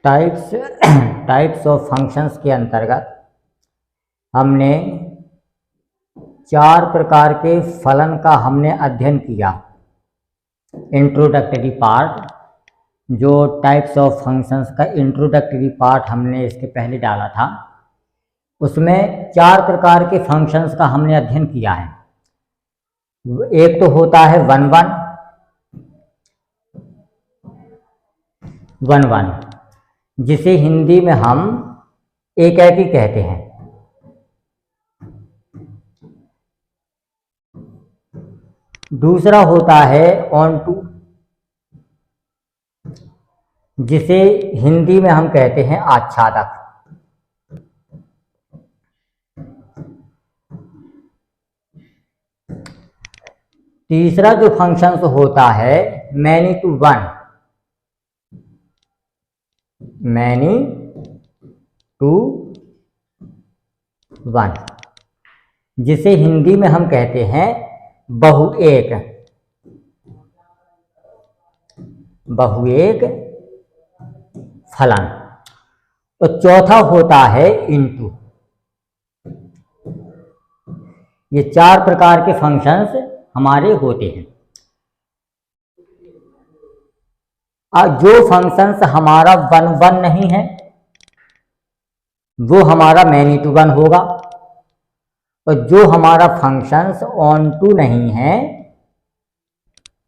Types of functions के अंतर्गत हमने 4 प्रकार के फलन का हमने अध्ययन किया। इंट्रोडक्टरी पार्ट, जो टाइप्स ऑफ फंक्शंस का इंट्रोडक्टरी पार्ट हमने इसके पहले डाला था, उसमें 4 प्रकार के फंक्शंस का हमने अध्ययन किया है। एक तो होता है वन वन, जिसे हिंदी में हम एक ही कहते हैं। दूसरा होता है ऑन टू, जिसे हिंदी में हम कहते हैं आच्छादक। तीसरा जो फंक्शन होता है मैनी टू वन, जिसे हिंदी में हम कहते हैं बहुएक फलन। तो चौथा होता है इनटू। ये 4 प्रकार के फंक्शंस हमारे होते हैं। जो फंक्शंस हमारा वन नहीं है वो हमारा मैनी टू वन होगा, और जो हमारा फंक्शंस ऑन टू नहीं है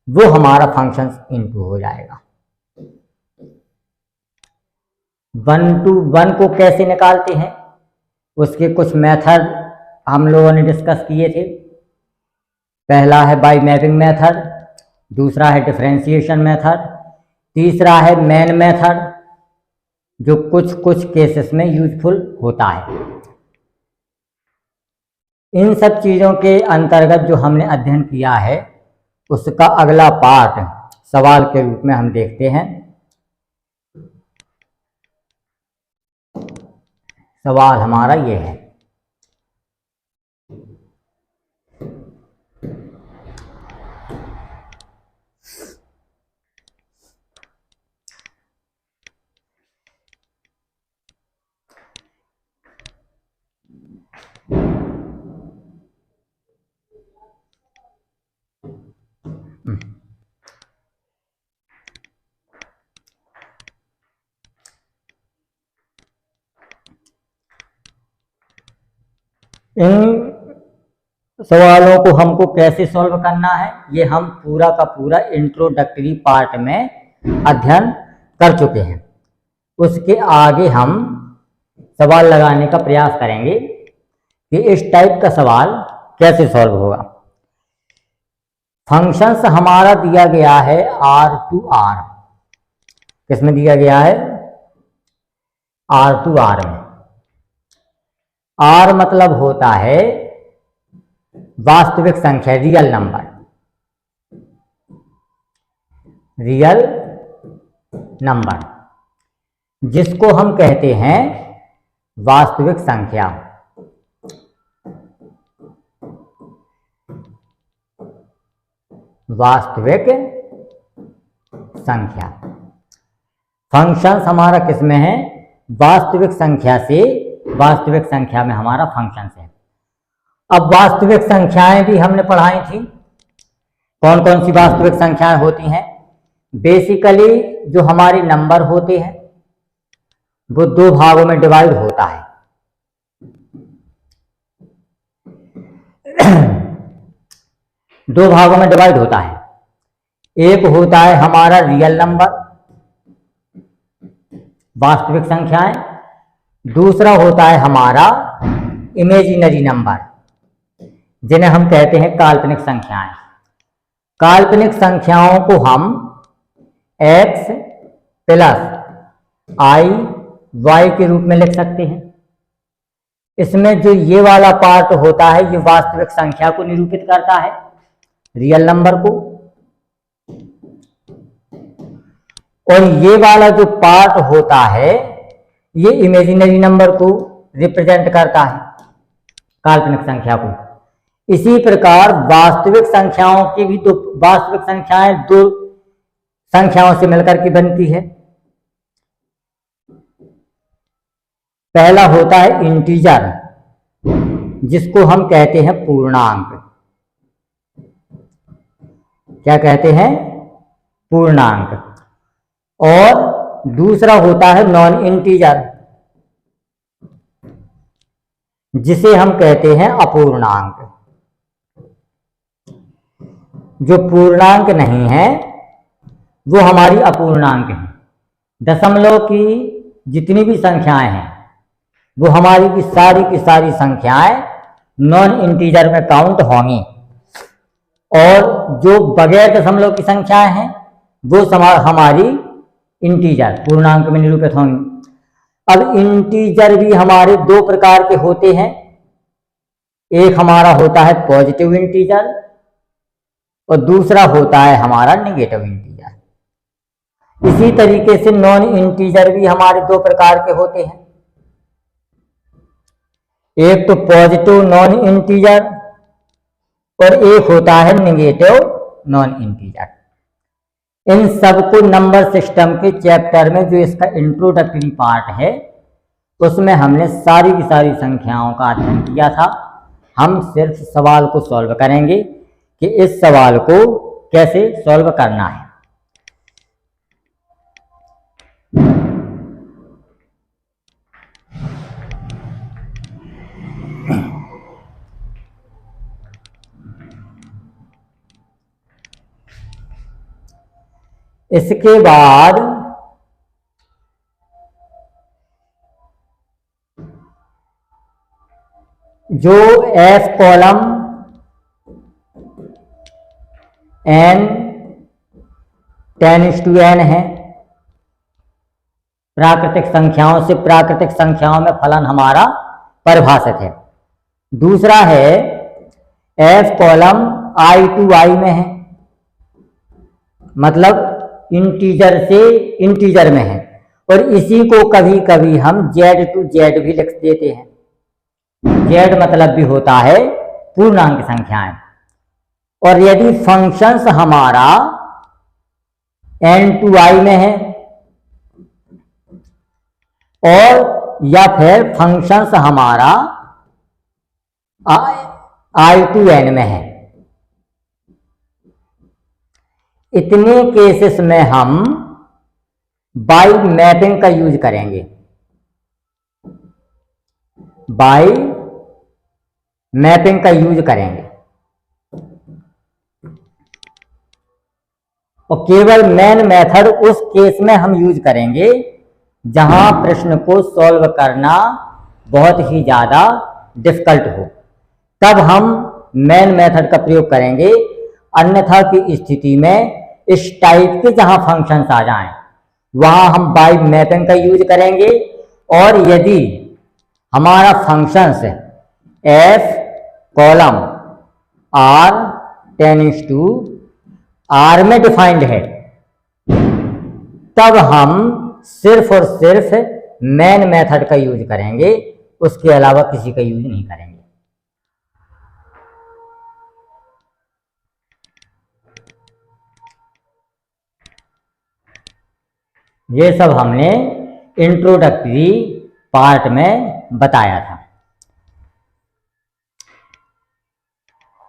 वो हमारा फंक्शंस इनटू हो जाएगा। 1 to 1 को कैसे निकालते हैं, उसके कुछ मेथड हम लोगों ने डिस्कस किए थे। पहला है बाय मैपिंग मेथड, दूसरा है डिफरेंशिएशन मेथड, तीसरा है मेन मेथड, जो कुछ केसेस में यूजफुल होता है। इन सब चीज़ों के अंतर्गत जो हमने अध्ययन किया है उसका अगला पार्ट सवाल के रूप में हम देखते हैं। सवाल हमारा ये है, इन सवालों को हमको कैसे सॉल्व करना है ये हम पूरा का पूरा इंट्रोडक्टरी पार्ट में अध्ययन कर चुके हैं। उसके आगे हम सवाल लगाने का प्रयास करेंगे कि इस टाइप का सवाल कैसे सॉल्व होगा। फंक्शंस हमारा दिया गया है R2R। किसमें दिया गया है? R2R में। R मतलब होता है वास्तविक संख्या, रियल नंबर, जिसको हम कहते हैं वास्तविक संख्या। फंक्शंस हमारा किसमें है? वास्तविक संख्या से वास्तविक संख्या में हमारा फंक्शंस है। अब वास्तविक संख्याएं भी हमने पढ़ाई थी। कौन कौन सी वास्तविक संख्याएं होती हैं? बेसिकली जो हमारे नंबर होते हैं वो 2 भागों में डिवाइड होता है। दो भागों में डिवाइड होता है। एक होता है हमारा रियल नंबर, वास्तविक संख्याएं। दूसरा होता है हमारा इमेजिनरी नंबर, जिन्हें हम कहते हैं काल्पनिक संख्याएं। काल्पनिक संख्याओं को हम x + i y के रूप में लिख सकते हैं। इसमें जो ये वाला पार्ट होता है ये वास्तविक संख्या को निरूपित करता है, रियल नंबर को, और ये वाला जो पार्ट होता है ये इमेजिनरी नंबर को रिप्रेजेंट करता है, काल्पनिक संख्या को। इसी प्रकार वास्तविक संख्याओं की भी तो वास्तविक संख्याएं 2 संख्याओं से मिलकर के बनती है। पहला होता है इंटीजर, जिसको हम कहते हैं पूर्णांक। क्या कहते हैं? पूर्णांक। और दूसरा होता है नॉन इंटीजर, जिसे हम कहते हैं अपूर्णांक। जो पूर्णांक नहीं है वो हमारी अपूर्णांक है। दशमलव की जितनी भी संख्याएं हैं वो हमारी की सारी संख्याएं नॉन इंटीजर में काउंट होंगी, और जो बगैर दशमलव की संख्याएं हैं वो हमारी इंटीजर पूर्णांक में निरूपित होंगी। अब इंटीजर भी हमारे दो प्रकार के होते हैं। एक हमारा होता है पॉजिटिव इंटीजर और दूसरा होता है हमारा नेगेटिव इंटीजर। इसी तरीके से नॉन इंटीजर भी हमारे दो प्रकार के होते हैं। एक तो पॉजिटिव नॉन इंटीजर और एक होता है नेगेटिव नॉन इंटीजर। इन सबको नंबर सिस्टम के चैप्टर में जो इसका इंट्रोडक्टरी पार्ट है उसमें हमने सारी की सारी संख्याओं का अध्ययन किया था। हम सिर्फ सवाल को सॉल्व करेंगे कि इस सवाल को कैसे सॉल्व करना है। इसके बाद जो एफ कॉलम n 10:n है, प्राकृतिक संख्याओं से प्राकृतिक संख्याओं में फलन हमारा परिभाषित है। दूसरा है एफ कॉलम i/i में है, मतलब इंटीजर से इंटीजर में है, और इसी को कभी कभी हम z/z भी लिख देते हैं। z मतलब भी होता है पूर्णांक संख्याएं। और यदि फंक्शंस हमारा n/i में है और या फिर फंक्शंस हमारा i/n में है, इतने केसेस में हम बाई मैपिंग का यूज करेंगे। बाई मैपिंग का यूज करेंगे और केवल मेन मेथड उस केस में हम यूज करेंगे जहां प्रश्न को सॉल्व करना बहुत ही ज्यादा डिफिकल्ट हो, तब हम मेन मेथड का प्रयोग करेंगे। अन्यथा की स्थिति में इस टाइप के जहां फंक्शंस आ जाएं वहां हम बाई मैपिंग का यूज करेंगे। और यदि हमारा functions f column r 10:r में डिफाइंड है, तब हम सिर्फ और सिर्फ मेन मेथड का यूज करेंगे, उसके अलावा किसी का यूज नहीं करेंगे। ये सब हमने इंट्रोडक्टरी पार्ट में बताया था।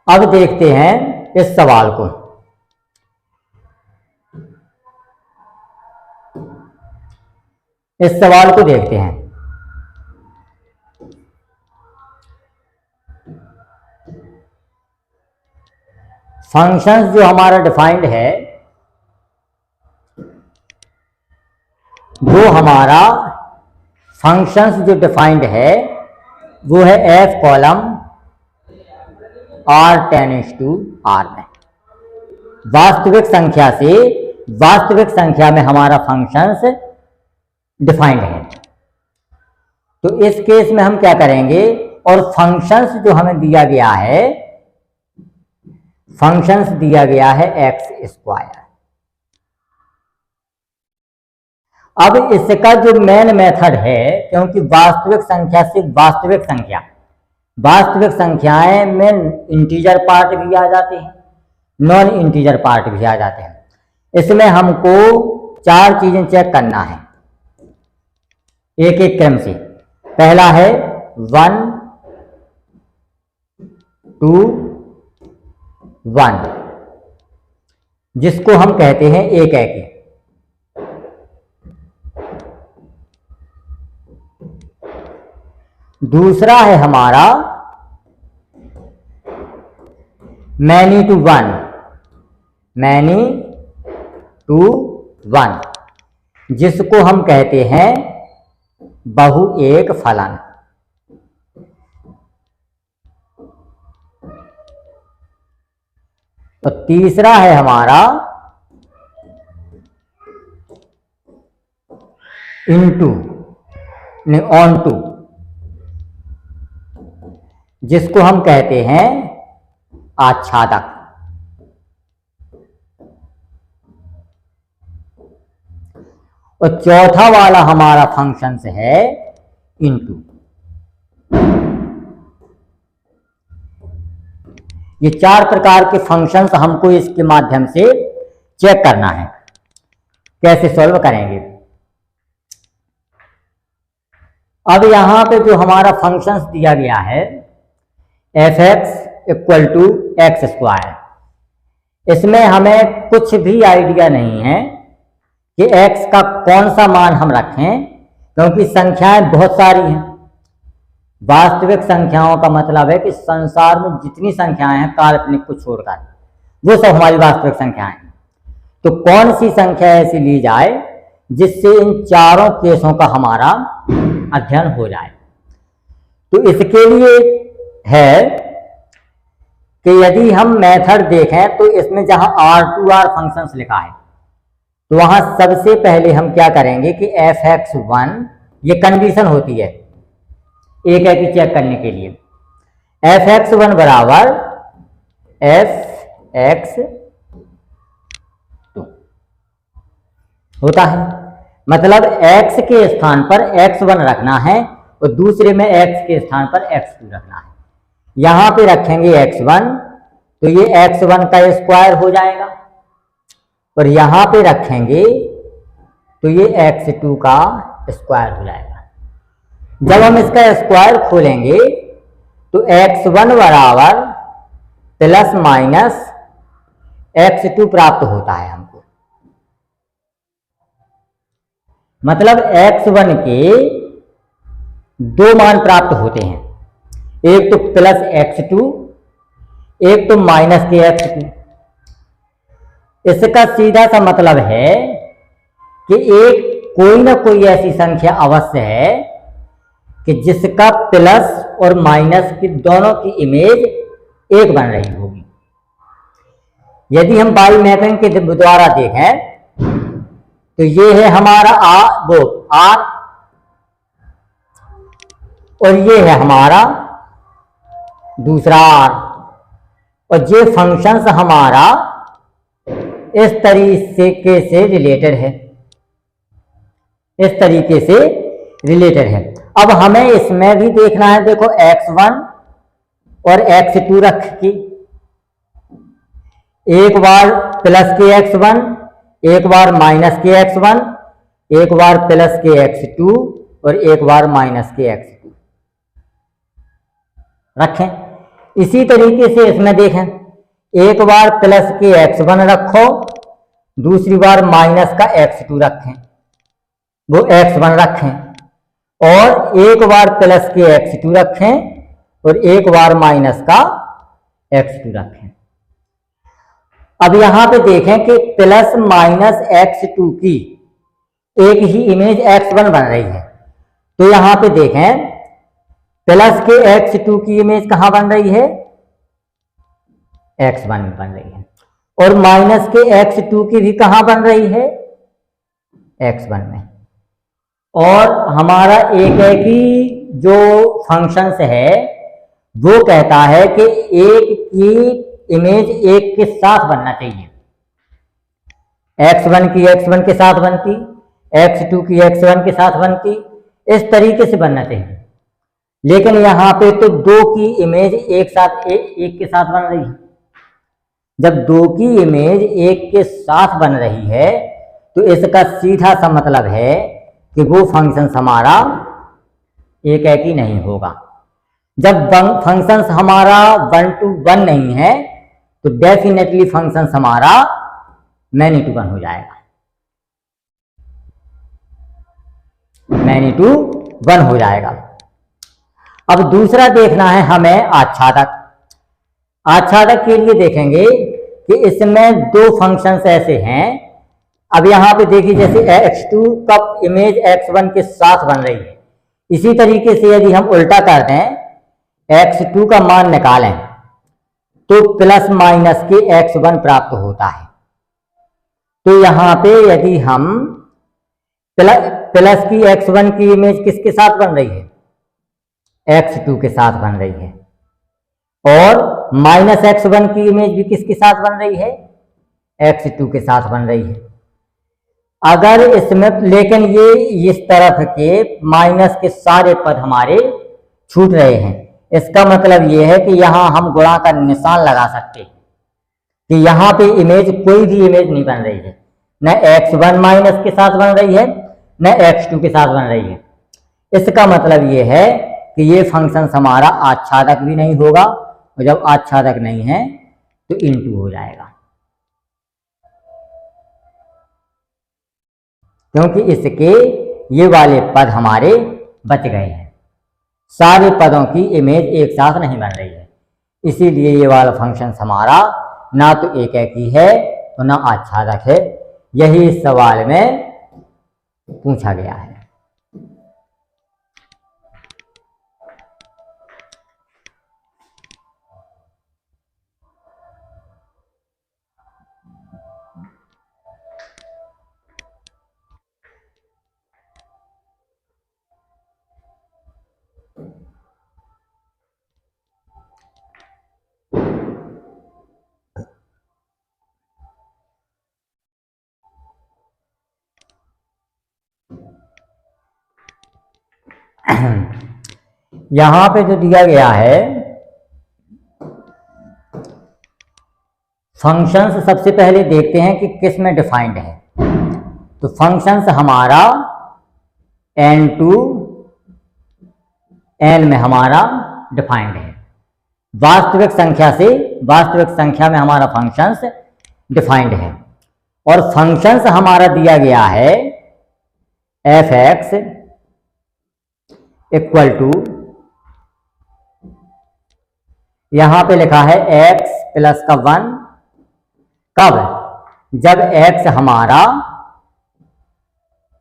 अब देखते हैं इस सवाल को। इस सवाल को देखते हैं। फंक्शंस जो हमारा डिफाइंड है वो हमारा फंक्शंस जो डिफाइंड है वो है f कॉलम r 10:r में। वास्तविक संख्या से वास्तविक संख्या में हमारा फंक्शंस डिफाइंड है। तो इस केस में हम क्या करेंगे, और फंक्शंस जो हमें दिया गया है, फंक्शंस दिया गया है x²। अब इसका जो मेन मेथड है, क्योंकि वास्तविक संख्या से वास्तविक संख्या, वास्तविक संख्याएं में इंटीजर पार्ट भी आ जाते हैं, नॉन इंटीजर पार्ट भी आ जाते हैं। इसमें हमको चार चीजें चेक करना है एक एक क्रम से। पहला है 1 2 1, जिसको हम कहते हैं एक एकी। दूसरा है हमारा many to one, many to one, जिसको हम कहते हैं बहु एक फलन। तो तीसरा है हमारा इनटू ने ऑन टू, जिसको हम कहते हैं आच्छादक। और चौथा वाला हमारा फंक्शन है इनटू। ये 4 प्रकार के फंक्शंस हमको इसके माध्यम से चेक करना है। कैसे सॉल्व करेंगे? अब यहां पे जो हमारा फंक्शंस दिया गया है f(x) = x², इसमें हमें कुछ भी आइडिया नहीं है कि x का कौन सा मान हम रखें, क्योंकि संख्याएं बहुत सारी हैं। वास्तविक संख्याओं का मतलब है कि संसार में जितनी संख्याएं हैं काल्पनिक को छोड़कर, वो सब हमारी वास्तविक संख्याएं हैं। तो कौन सी संख्या ऐसी ली जाए जिससे इन चारों केसों का हमारा अध्ययन हो जाए? तो इसके लिए है कि यदि हम मेथड देखें तो इसमें जहां R2R फंक्शंस लिखा है, तो वहां सबसे पहले हम क्या करेंगे कि f(x1), ये कंडीशन होती है एक एकी चेक करने के लिए, f(x1) बराबर f(x2) होता है। मतलब x के स्थान पर x1 रखना है और दूसरे में x के स्थान पर x2 रखना है। यहां पे रखेंगे x1 तो ये x1 का स्क्वायर हो जाएगा, और यहां पे रखेंगे तो ये x2 का स्क्वायर हो जाएगा। जब हम इसका स्क्वायर खोलेंगे तो x1 बराबर प्लस माइनस x2 प्राप्त होता है हमको। मतलब x1 के 2 मान प्राप्त होते हैं, एक तो प्लस x2, एक तो माइनस के x2। इसका सीधा सा मतलब है कि एक कोई ना कोई ऐसी संख्या अवश्य है कि जिसका प्लस और माइनस की दोनों की इमेज एक बन रही होगी। यदि हम बाई मैपिंग के द्वारा देखें तो ये है हमारा R, और ये है हमारा दूसरा R, और ये फंक्शंस हमारा इस तरीके से रिलेटेड है, इस तरीके से रिलेटेड है। अब हमें इसमें भी देखना है, देखो x1 और x2 रख के, एक बार प्लस के x1, एक बार माइनस के x1, एक बार प्लस के x2 और एक बार माइनस के x2 रखें। इसी तरीके से इसमें देखें, एक बार प्लस के x1 रखो, दूसरी बार माइनस का x2 रखें, वो x1 रखें, और एक बार प्लस के x2 रखें और एक बार माइनस का x2 रखें। अब यहां पे देखें कि प्लस माइनस x2 की एक ही इमेज x1 बन रही है। तो यहां पे देखें प्लस के x2 की इमेज कहां बन रही है? x1 में बन रही है, और माइनस के x2 की भी कहां बन रही है? x1 में। और हमारा एक एकी जो फंक्शंस है वो कहता है कि एक की इमेज एक के साथ बनना चाहिए। x1 की x1 के साथ बनती, x2 की x1 के साथ बनती, इस तरीके से बनना चाहिए। लेकिन यहां पे तो 2 की इमेज एक के साथ बन रही है। जब 2 की इमेज एक के साथ बन रही है तो इसका सीधा सा मतलब है कि वो फंक्शन हमारा एक एक ही नहीं होगा। जब फंक्शंस हमारा 1 to 1 नहीं है तो डेफिनेटली फंक्शंस हमारा मैनी टू 1 हो जाएगा, मैनी टू 1 हो जाएगा। अब दूसरा देखना है हमें आच्छादक। आच्छादक के लिए देखेंगे कि इसमें दो फंक्शंस ऐसे हैं। अब यहाँ पे देखिए जैसे x2 का इमेज x1 के साथ बन रही है, इसी तरीके से यदि हम उल्टा कर दें x2 का मान निकालें तो प्लस माइनस के x1 प्राप्त होता है। तो यहाँ पे यदि हम प्लस की x1 की इमेज किसके साथ बन रही है, x2 के साथ बन रही है, और माइनस x1 की इमेज भी किसके साथ बन रही है, x2 के साथ बन रही है। अगर इसमें लेकिन ये इस तरफ के माइनस के सारे पद हमारे छूट रहे हैं, इसका मतलब ये है कि यहाँ हम गुणा का निशान लगा सकते हैं कि यहाँ पे इमेज कोई भी इमेज नहीं बन रही है, न x1 माइनस के साथ बन रही है न x2 के साथ बन रही है। इसका मतलब ये है कि ये फंक्शन हमारा आच्छादक भी नहीं होगा, और जब आच्छादक नहीं है तो इनटू हो जाएगा, क्योंकि इसके ये वाले पद हमारे बच गए हैं, सारे पदों की इमेज एक साथ नहीं बन रही है। इसीलिए ये वाला फंक्शन हमारा ना तो एक एक ही है तो ना आच्छादक है। यही इस सवाल में पूछा गया है। यहां पे जो दिया गया है फंक्शंस, सबसे पहले देखते हैं कि किस में डिफाइंड है। तो फंक्शंस हमारा n to n में हमारा डिफाइंड है। वास्तविक संख्या में हमारा फंक्शंस डिफाइंड है, और फंक्शंस हमारा दिया गया है f(x) इक्वल टू, यहां पे लिखा है x प्लस का 1, कब, जब x हमारा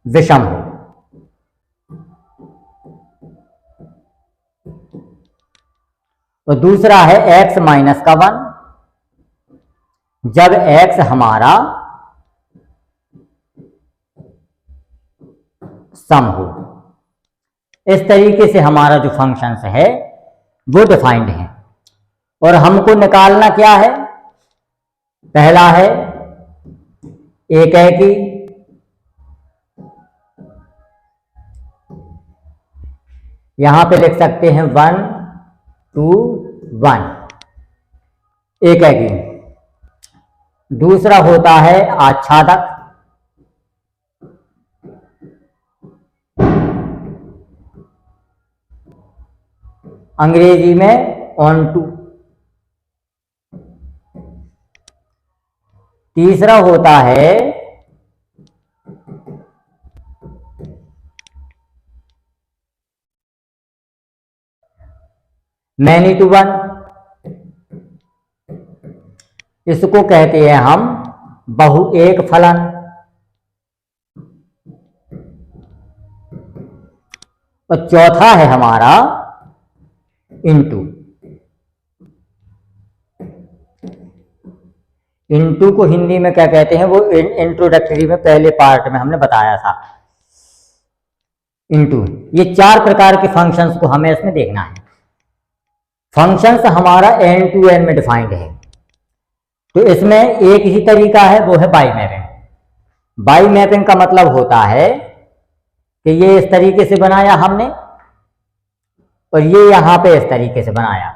विषम हो। तो दूसरा है x माइनस का 1, जब x हमारा सम हो। इस तरीके से हमारा जो फंक्शंस है वो डिफाइंड है, और हमको निकालना क्या है, पहला है एक की, यहां पे लिख सकते हैं 1 2 1, एक की। दूसरा होता है आच्छादक, अंग्रेजी में ऑन टू। तीसरा होता है मैनी टू 1, इसको कहते हैं हम बहुएक फलन। और चौथा है हमारा इनटू। इनटू को हिंदी में क्या कहते हैं, वो इंट्रोडक्टरी में पहले पार्ट में हमने बताया था। इनटू, ये 4 प्रकार के फंक्शंस को हमें इसमें देखना है। फंक्शंस हमारा n to n में डिफाइंड है, तो इसमें एक ही तरीका है, वो है बाई मैपिंग। बाई मैपिंग का मतलब होता है कि ये इस तरीके से बनाया हमने, और ये यहां पे इस तरीके से बनाया।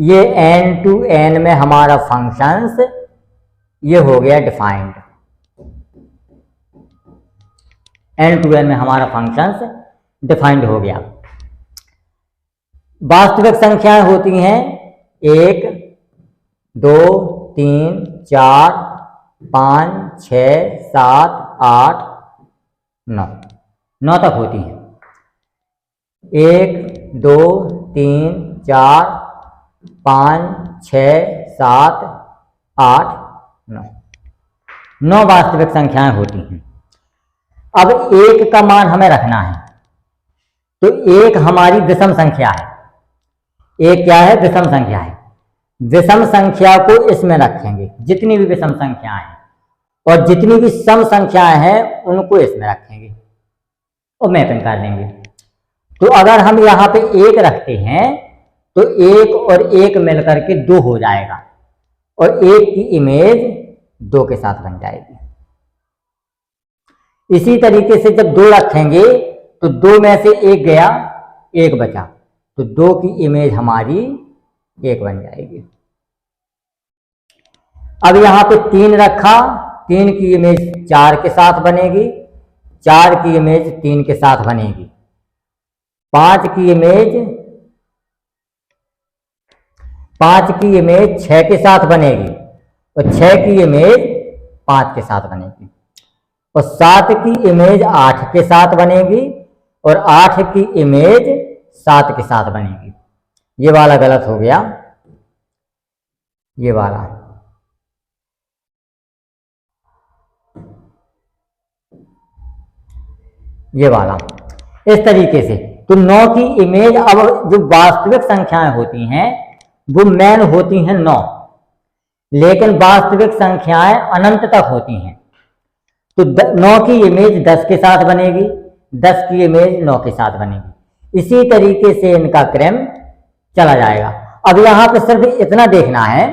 ये n to n में हमारा फंक्शंस ये हो गया डिफाइंड। n to n में हमारा फंक्शंस डिफाइंड हो गया। वास्तविक संख्याएं होती हैं 1, 2, 3, 4, 5, 6, 7, 8, 9, 9 तक होती हैं। 1, 2, 3, 4, 5, 6, 7, 8, 9, 9 वास्तविक संख्याएं होती हैं। अब 1 का मान हमें रखना है, तो 1 हमारी विषम संख्या है। 1 क्या है? विषम संख्या है। विषम संख्या को इसमें रखेंगे, जितनी भी विषम संख्याएं हैं, और जितनी भी सम संख्याएं हैं उनको इसमें रखेंगे और मैपिंग कर देंगे। तो अगर हम यहाँ पे 1 रखते हैं तो 1 और 1 मिलकर के 2 हो जाएगा, और 1 की इमेज 2 के साथ बन जाएगी। इसी तरीके से जब 2 रखेंगे तो 2 में से 1 गया, 1 बचा, तो 2 की इमेज हमारी 1 बन जाएगी। अब यहाँ पे 3 रखा, 3 की इमेज 4 के साथ बनेगी, 4 की इमेज 3 के साथ बनेगी। 5 की इमेज 6 के साथ बनेगी, और 6 की इमेज 5 के साथ बनेगी, और 7 की इमेज 8 के साथ बनेगी, और 8 की इमेज 7 के साथ बनेगी। ये वाला गलत हो गया, ये वाला। ये वाला इस तरीके से। तो 9 की इमेज, अब जो वास्तविक संख्याएं होती हैं वो मेन होती हैं 9, लेकिन वास्तविक संख्याएं अनंत तक होती हैं। तो 9 की इमेज 10 के साथ बनेगी, 10 की इमेज 9 के साथ बनेगी। इसी तरीके से इनका क्रम चला जाएगा। अब यहाँ पे सिर्फ इतना देखना है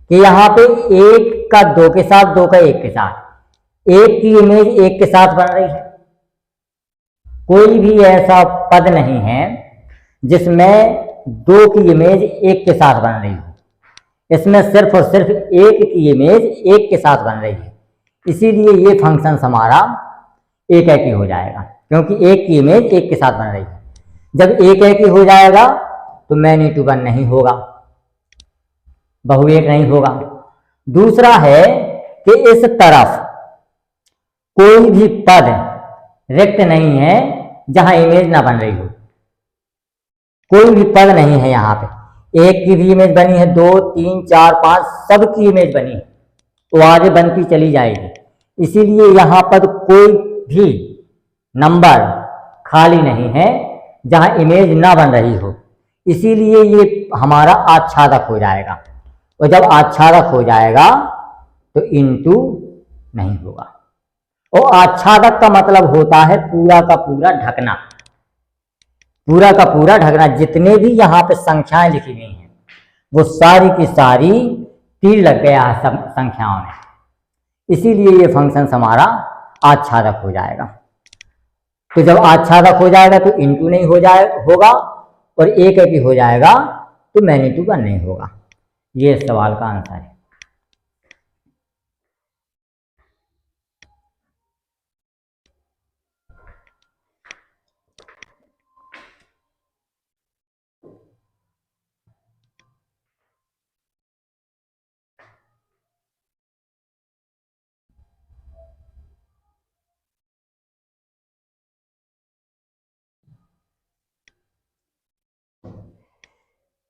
कि यहाँ पे 1 का 2 के साथ, 2 का 1 के साथ, 1 की इमेज 1 के साथ बन रही है। कोई भी ऐसा पद नहीं है जिसमें 2 की इमेज 1 के साथ बन रही हो। इसमें सिर्फ और सिर्फ 1 की इमेज 1 के साथ बन रही है। इसीलिए ये फंक्शन हमारा एक ही हो जाएगा, क्योंकि 1 की इमेज 1 के साथ बन रही है। जब एक ही हो जाएगा तो मैनी टू वन नहीं होगा, बहुएक नहीं होगा। दूसरा है कि इस तरफ कोई भी पद रिक्त नहीं है जहां इमेज ना बन रही हो। कोई भी पद नहीं है यहाँ पे। 1 की भी इमेज बनी है, 2, 3, 4, 5 सबकी इमेज बनी है, तो आगे बनती चली जाएगी। इसीलिए यहाँ पर कोई भी नंबर खाली नहीं है जहां इमेज ना बन रही हो। इसीलिए ये हमारा आच्छादक हो जाएगा, और जब आच्छादक हो जाएगा तो इनटू नहीं होगा। और आच्छादक का मतलब होता है पूरा का पूरा ढकना, पूरा का पूरा ढकना। जितने भी यहाँ पे संख्याएं लिखी गई हैं वो सारी की सारी तीर लग गया है सब संख्याओं में। इसीलिए ये फंक्शन हमारा आच्छादक हो जाएगा। तो जब आच्छादक हो जाएगा तो इनटू नहीं होगा, और एक ही हो जाएगा तो मैनी टू वन नहीं होगा। ये सवाल का आंसर है।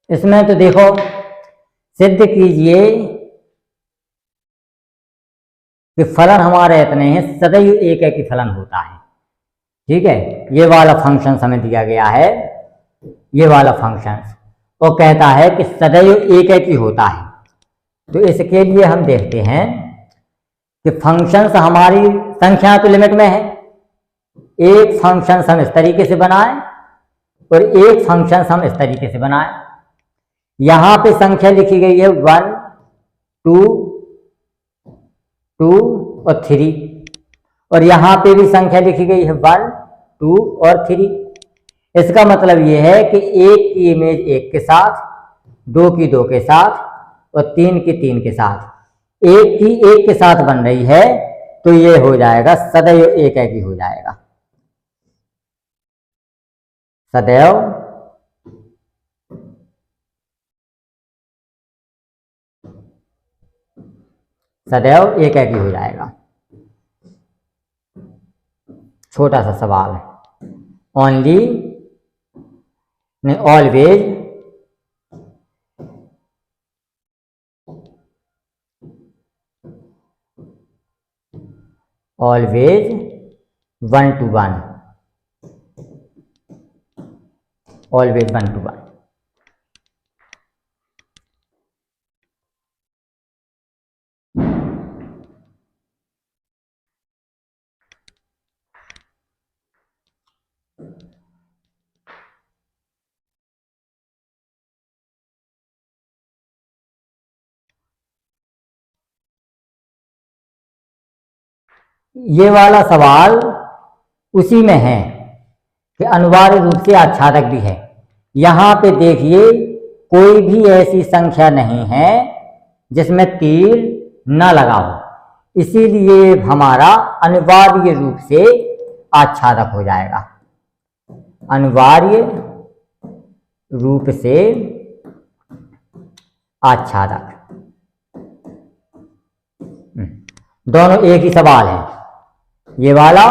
इसमें तो देखो, सिद्ध कीजिए कि फलन हमारे इतने हैं, सदैव एक ही फलन होता है। ठीक है, ये वाला फंक्शन हमें दिया गया है, ये वाला फंक्शन, वो कहता है कि सदैव एक ही होता है। तो इसके लिए हम देखते हैं कि फंक्शंस हमारी संख्या तो लिमिट में है। एक फंक्शन हम इस तरीके से बनाएं और एक फंक्शन हम इस तरीके से बनाएं। यहां पे संख्या लिखी गई है 1, 2, 2 और 3, और यहां पे भी संख्या लिखी गई है 1, 2 और 3। इसका मतलब यह है कि 1 की इमेज 1 के साथ, 2 की 2 के साथ और 3 की 3 के साथ 1 की 1 के साथ बन रही है। तो ये हो जाएगा सदैव एक ही हो जाएगा। सदैव सदैव एक ही हो जाएगा। छोटा सा सवाल है, ओनली नहीं, always always 1 to 1, always 1 to 1। ये वाला सवाल उसी में है कि अनिवार्य रूप से आच्छादक भी है। यहां पे देखिए कोई भी ऐसी संख्या नहीं है जिसमें तीर न लगा हो, इसीलिए हमारा अनिवार्य रूप से आच्छादक हो जाएगा। अनिवार्य रूप से आच्छादक। दोनों एक ही सवाल है, ये वाला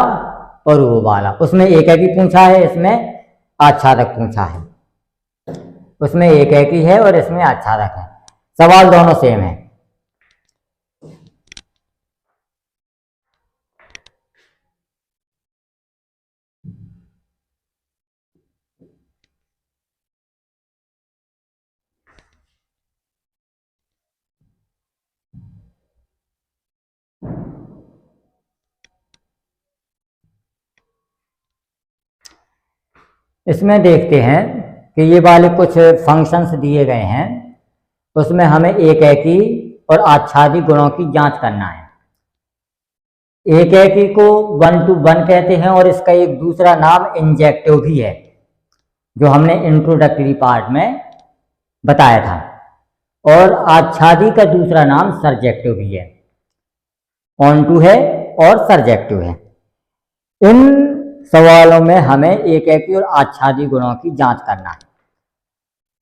और वो वाला। उसमें एक ही पूछा है, इसमें आच्छादक पूछा है। उसमें एक ही है और इसमें आच्छादक है। सवाल दोनों सेम है। इसमें देखते हैं कि ये वाले कुछ फंक्शंस दिए गए हैं, उसमें हमें एकी और आच्छादी गुणों की जांच करना है। एकी को 1 to 1 कहते हैं और इसका एक दूसरा नाम इंजेक्टिव भी है, जो हमने इंट्रोडक्टरी पार्ट में बताया था। और आच्छादी का दूसरा नाम सरजेक्टिव भी है। ऑनटू है और सरजेक्टिव है। इन सवालों में हमें एकी और आच्छादी गुणों की जांच करना है।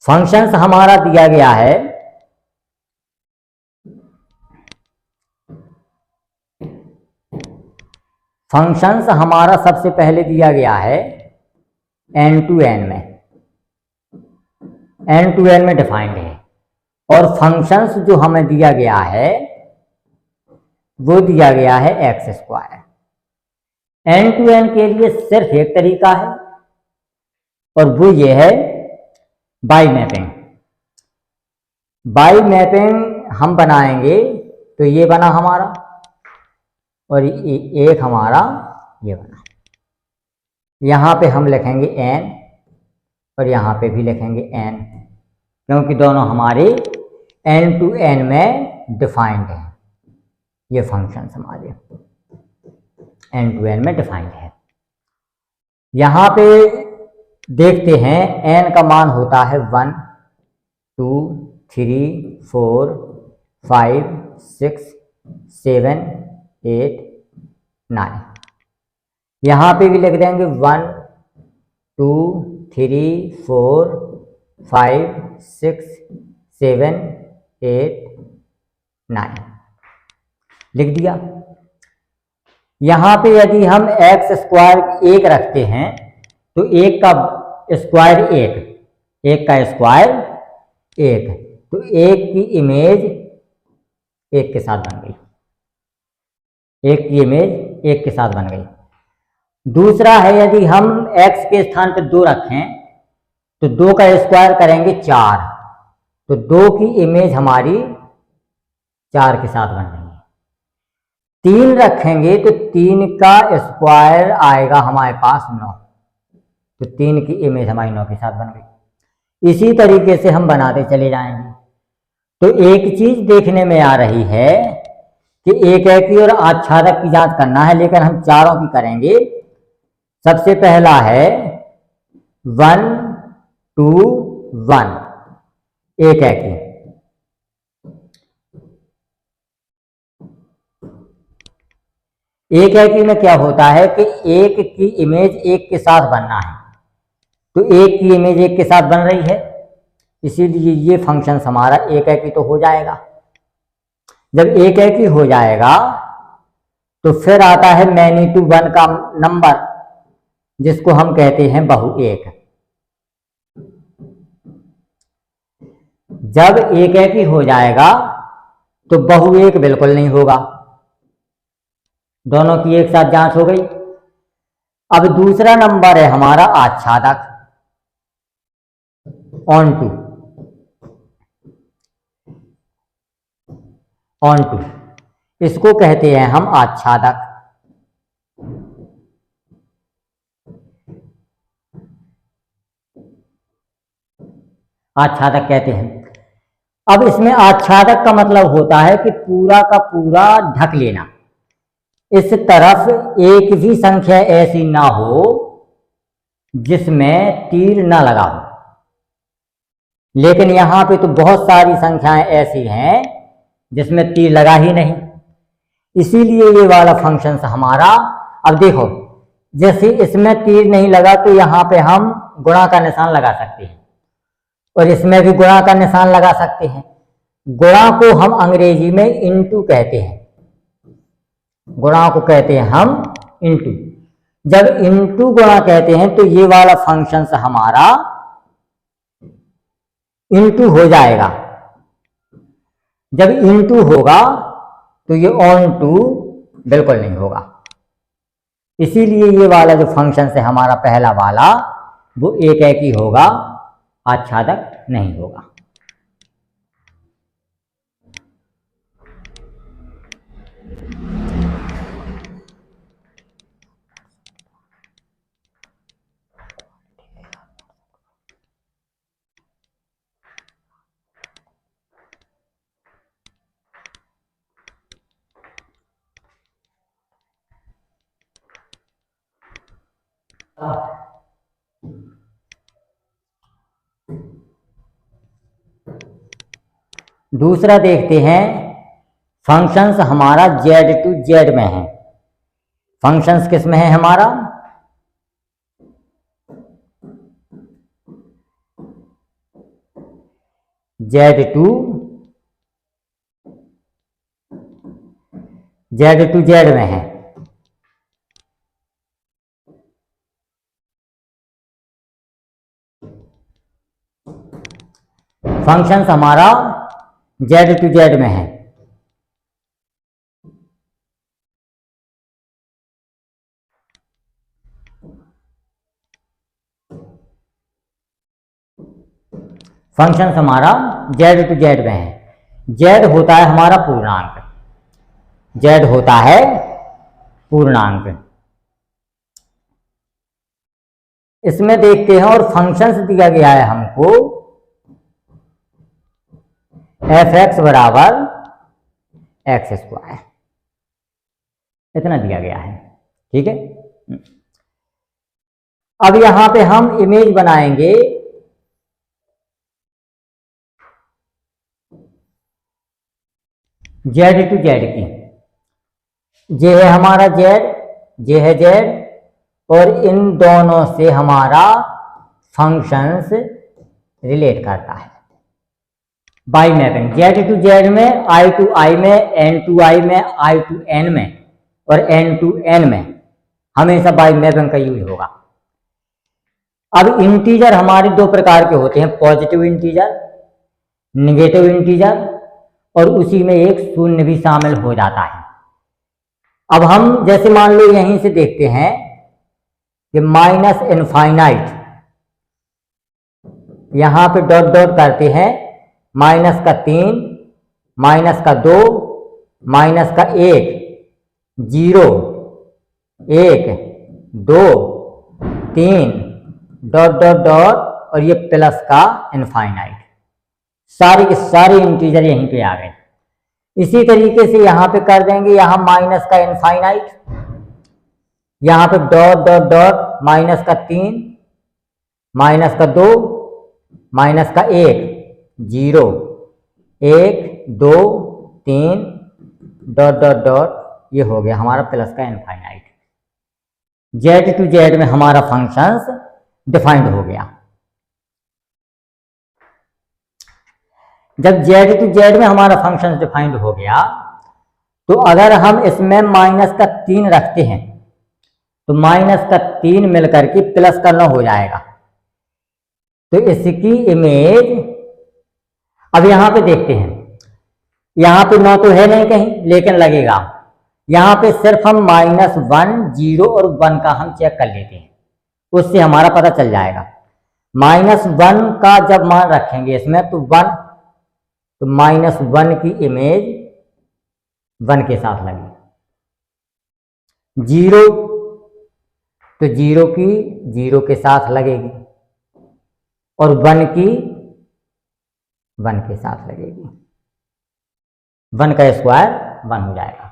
फंक्शंस हमारा दिया गया है, फंक्शंस हमारा सबसे पहले दिया गया है n to n में, n to n में डिफाइंड है। और फंक्शंस जो हमें दिया गया है वो दिया गया है x²। n to n के लिए सिर्फ एक तरीका है और वो ये है बाई मैपिंग। बाई मैपिंग हम बनाएंगे तो ये बना हमारा और एक हमारा ये बना। यहाँ पे हम लिखेंगे n और यहाँ पे भी लिखेंगे n, क्योंकि दोनों हमारे n to n में डिफाइंड है। ये फंक्शन हमारे n to n में डिफाइंड है। यहाँ पे देखते हैं n का मान होता है 1 2 3 4 5 6 7 8 9। यहाँ पे भी लिख देंगे 1 2 3 4 5 6 7 8 9 लिख दिया। यहाँ पे यदि हम x² 1 रखते हैं तो 1 का स्क्वायर 1 का स्क्वायर 1, तो 1 की इमेज 1 के साथ बन गई। 1 की इमेज 1 के साथ बन गई। दूसरा है, यदि हम x के स्थान पर 2 रखें तो 2 का स्क्वायर करेंगे 4, तो 2 की इमेज हमारी 4 के साथ बन रही है। 3 रखेंगे तो 3 का स्क्वायर आएगा हमारे पास 9, तो 3 की इमेज हमारी 9 के साथ बन गई। इसी तरीके से हम बनाते चले जाएंगे। तो एक चीज देखने में आ रही है कि एकी और आच्छादक की जांच करना है, लेकिन हम चारों की करेंगे। सबसे पहला है 1 2 1 एकी। एकी में क्या होता है कि 1 की इमेज 1 के साथ बनना है, तो एक की इमेज एक के साथ बन रही है, इसीलिए ये फंक्शन हमारा एक एक ही तो हो जाएगा। जब एक एक ही हो जाएगा तो फिर आता है मैनी टू वन का नंबर, जिसको हम कहते हैं बहु एक। जब एक एक ही हो जाएगा तो बहु एक बिल्कुल नहीं होगा। दोनों की एक साथ जांच हो गई। अब दूसरा नंबर है हमारा आच्छादक, ऑन टू। ऑन टू इसको कहते हैं हम आच्छादक। आच्छादक कहते हैं। अब इसमें आच्छादक का मतलब होता है कि पूरा का पूरा ढक लेना। इस तरफ एक भी संख्या ऐसी ना हो जिसमें तीर ना लगा हो, लेकिन यहां पे तो बहुत सारी संख्याएं ऐसी हैं जिसमें तीर लगा ही नहीं, इसीलिए ये वाला फंक्शन हमारा। अब देखो, जैसे इसमें तीर नहीं लगा तो यहां पे हम गुणा का निशान लगा सकते हैं, और इसमें भी गुणा का निशान लगा सकते हैं। गुणा को हम अंग्रेजी में इनटू कहते हैं। गुणा को कहते हैं हम इनटू। जब इनटू गुणा कहते हैं तो ये वाला फंक्शन हमारा इनटू हो जाएगा। जब इनटू होगा तो ये ऑन टू बिल्कुल नहीं होगा। इसीलिए ये वाला जो फंक्शन है हमारा पहला वाला, वो एक एक ही होगा, आच्छादक नहीं होगा। दूसरा देखते हैं, फंक्शंस हमारा जेड टू जेड में है। फंक्शंस किस में है हमारा? जेड टू जेड में है। फंक्शंस हमारा जेड टू जेड में है। फंक्शंस हमारा जेड टू जेड में है। जेड होता है हमारा पूर्णांक। जेड होता है पूर्णांक। इसमें देखते हैं, और फंक्शंस दिया गया है हमको एफ एक्स बराबर एक्स स्क्वायर, इतना दिया गया है। ठीक है। अब यहां पे हम इमेज बनाएंगे जेड टू जेड की। ये है हमारा जेड, ये है जेड, और इन दोनों से हमारा फंक्शंस रिलेट करता है by mapping. Z to Z में, आई टू आई में, एन टू आई में, आई टू एन में, और एन टू एन में हमेशा बाई मैपिंग का यूज होगा। अब इंटीजर हमारे दो प्रकार के होते हैं, पॉजिटिव इंटीजर, निगेटिव इंटीजर, और उसी में एक शून्य भी शामिल हो जाता है। अब हम जैसे मान लो यहीं से देखते हैं कि माइनस इनफाइनाइट, यहां पे डॉट डॉट करते हैं, -3, -2, -1, 0, 1, 2, 3, डॉट डॉट डॉट, और ये प्लस का इनफाइनाइट। सारे के सारे इंटीजर यहीं पे आ गए। इसी तरीके से यहां पे कर देंगे, यहां माइनस का इनफाइनाइट, यहां पे dot dot dot, -3, -2, -1, 0, 1, 2, 3, dot dot dot, ये हो गया हमारा प्लस का इनफाइनाइट। जेड टू जेड में हमारा फंक्शंस डिफाइंड हो गया। जब z टू z में हमारा फंक्शन डिफाइंड हो गया, तो अगर हम इसमें माइनस का 3 रखते हैं तो माइनस का 3 मिलकर के प्लस का 9 हो जाएगा। तो इसकी इमेज अब यहां पे देखते हैं, यहां पे 9 तो है नहीं कहीं, लेकिन लगेगा। यहां पे सिर्फ हम -1, 0 और 1 का हम चेक कर लेते हैं, उससे हमारा पता चल जाएगा। -1 का जब मान रखेंगे इसमें तो 1, तो -1 की इमेज 1 के साथ लगी। 0 तो 0 की 0 के साथ लगेगी, और 1 की 1 के साथ लगेगी। 1 का स्क्वायर 1 हो जाएगा।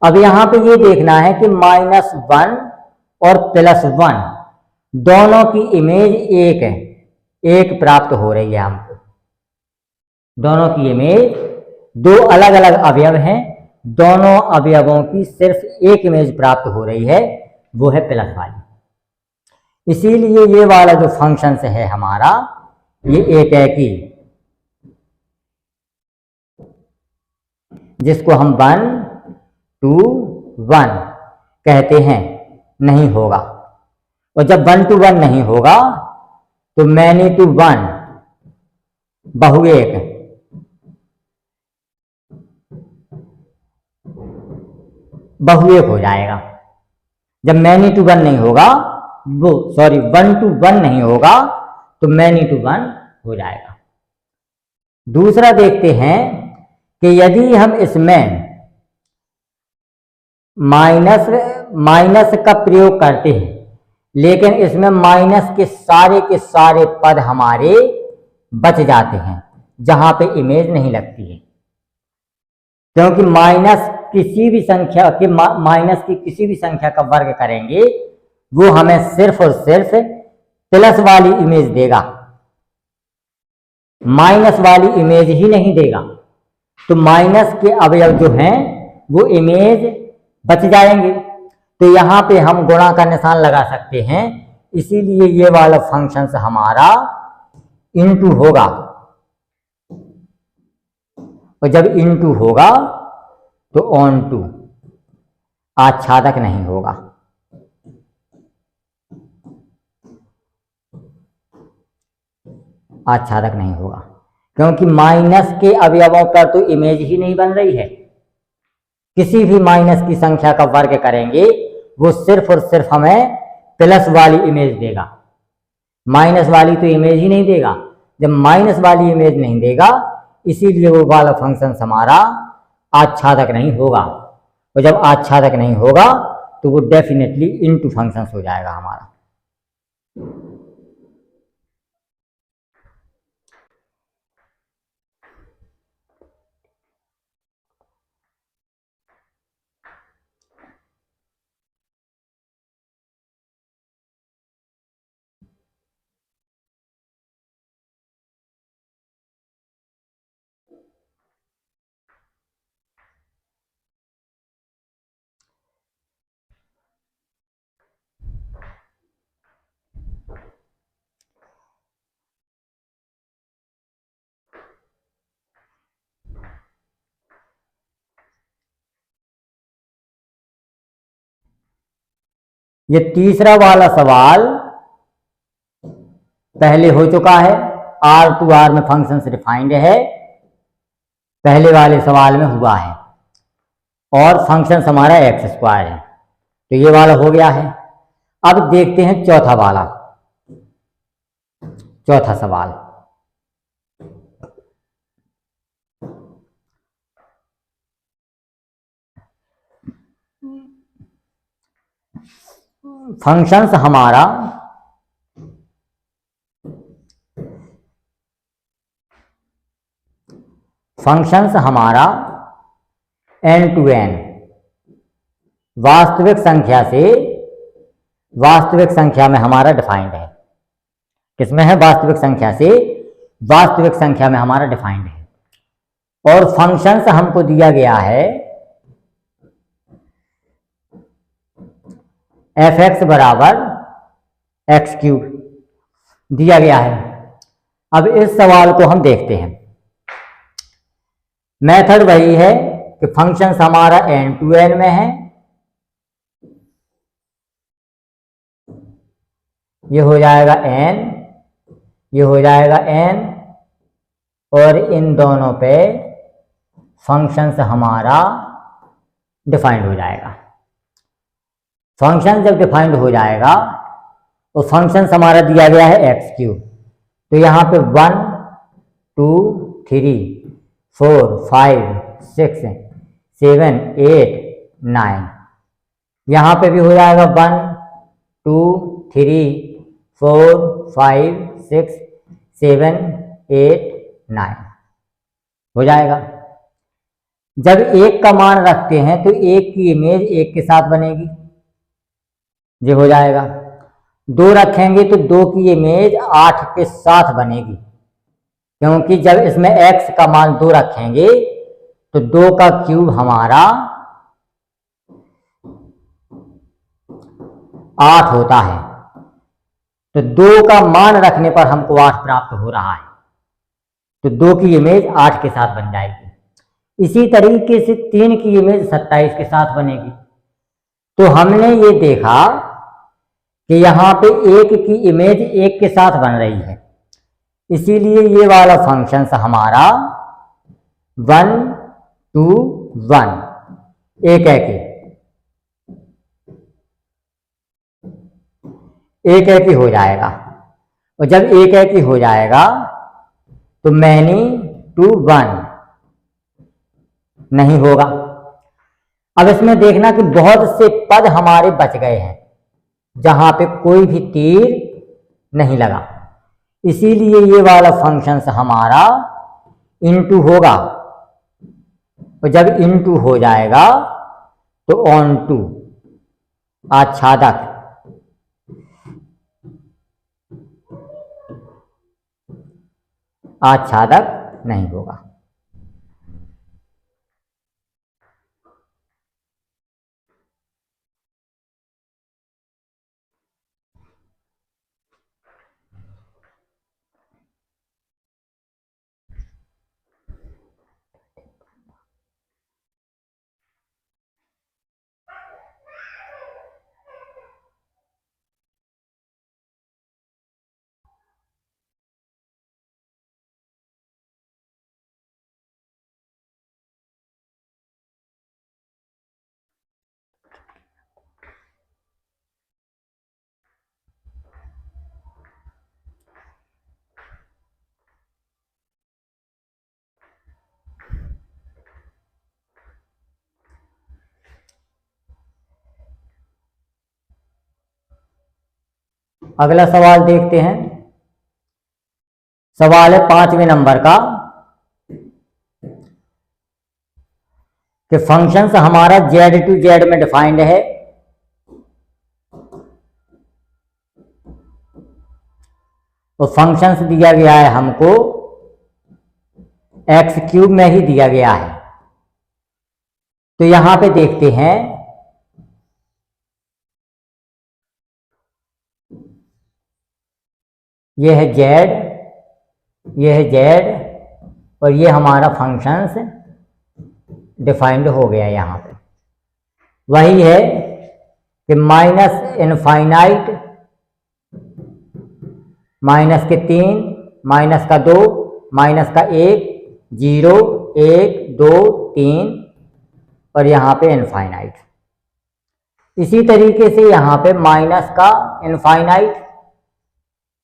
अब यहां पे ये देखना है कि -1 और +1 दोनों की इमेज एक है, एक प्राप्त हो रही है हमको। दोनों की इमेज, दो अलग अलग अवयव हैं, दोनों अवयवों की सिर्फ एक इमेज प्राप्त हो रही है, वो है प्लस वाली। इसीलिए ये वाला जो फंक्शन है हमारा, ये एक है कि जिसको हम 1 to 1 कहते हैं, नहीं होगा। और जब 1 to 1 नहीं होगा तो मैनी टू 1 बहुएक हो जाएगा। जब मैनी टू 1 नहीं होगा, 1 to 1 नहीं होगा तो मैनी टू 1 हो जाएगा। दूसरा देखते हैं कि यदि हम इसमें माइनस का प्रयोग करते हैं, लेकिन इसमें माइनस के सारे पद हमारे बच जाते हैं जहां पे इमेज नहीं लगती है, क्योंकि माइनस की किसी भी संख्या का वर्ग करेंगे, वो हमें सिर्फ और सिर्फ प्लस वाली इमेज देगा, माइनस वाली इमेज ही नहीं देगा। तो माइनस के अवयव जो हैं वो इमेज बच जाएंगे। तो यहाँ पे हम गुणा का निशान लगा सकते हैं, इसीलिए ये वाला फंक्शन हमारा इनटू होगा। और जब इनटू होगा तो ऑन टू, आच्छादक नहीं होगा। आच्छादक नहीं होगा, क्योंकि माइनस के अवयवों पर तो इमेज ही नहीं बन रही है। किसी भी माइनस की संख्या का वर्ग करेंगे, वो सिर्फ और सिर्फ हमें प्लस वाली इमेज देगा, माइनस वाली तो इमेज ही नहीं देगा। जब माइनस वाली इमेज नहीं देगा, इसीलिए वो वाला फंक्शन हमारा आच्छादक नहीं होगा। और जब आच्छादक नहीं होगा तो वो डेफिनेटली इनटू फंक्शन हो जाएगा हमारा। ये तीसरा वाला सवाल पहले हो चुका है, R टू R में फंक्शन डिफाइंड है, पहले वाले सवाल में हुआ है, और फंक्शन हमारा x² है। तो ये वाला हो गया है। अब देखते हैं चौथा सवाल। फंक्शंस हमारा n to n वास्तविक संख्या में हमारा डिफाइंड है। किसमें है? वास्तविक संख्या में हमारा डिफाइंड है। और फंक्शंस हमको दिया गया है fx बराबर x³ दिया गया है। अब इस सवाल को हम देखते हैं। मेथड वही है कि फंक्शन हमारा n to n में है, ये हो जाएगा n, ये हो जाएगा n, और इन दोनों पे फंक्शन हमारा डिफाइंड हो जाएगा। फंक्शन जब डिफाइंड हो जाएगा तो फंक्शन हमारा दिया गया है x3, तो यहाँ पे 1 2 3 4 5 6 7 8 9, यहाँ पे भी हो जाएगा 1 2 3 4 5 6 7 8 9 हो जाएगा। जब एक का मान रखते हैं तो एक की इमेज एक के साथ बनेगी, ये हो जाएगा। 2 रखेंगे तो 2 की इमेज 8 के साथ बनेगी, क्योंकि जब इसमें x का मान 2 रखेंगे तो 2 का क्यूब हमारा 8 होता है, तो 2 का मान रखने पर हमको 8 प्राप्त हो रहा है, तो 2 की इमेज 8 के साथ बन जाएगी। इसी तरीके से 3 की इमेज 27 के साथ बनेगी। तो हमने ये देखा कि यहाँ पे 1 की इमेज 1 के साथ बन रही है, इसीलिए ये वाला फंक्शन हमारा 1 2 1 एक ही हो जाएगा। और जब एक ही हो जाएगा तो मैनी टू 1 नहीं होगा। अब इसमें देखना कि बहुत से पद हमारे बच गए हैं जहां पे कोई भी तीर नहीं लगा, इसीलिए ये वाला फंक्शन हमारा इनटू होगा, और जब इनटू हो जाएगा तो ऑन टू आच्छादक नहीं होगा। अगला सवाल देखते हैं। सवाल है 5वें नंबर का कि फंक्शन हमारा z to z में डिफाइंड है, तो फंक्शंस दिया गया है हमको x³ में ही दिया गया है। तो यहां पे देखते हैं, यह है z, यह है z, और ये हमारा फंक्शंस डिफाइंड हो गया। यहाँ पे वही है कि माइनस इनफाइनाइट, माइनस के 3, माइनस का 2, माइनस का 1, 0 1 2 3, और यहाँ पे इनफाइनाइट। इसी तरीके से यहाँ पे माइनस का इनफाइनाइट,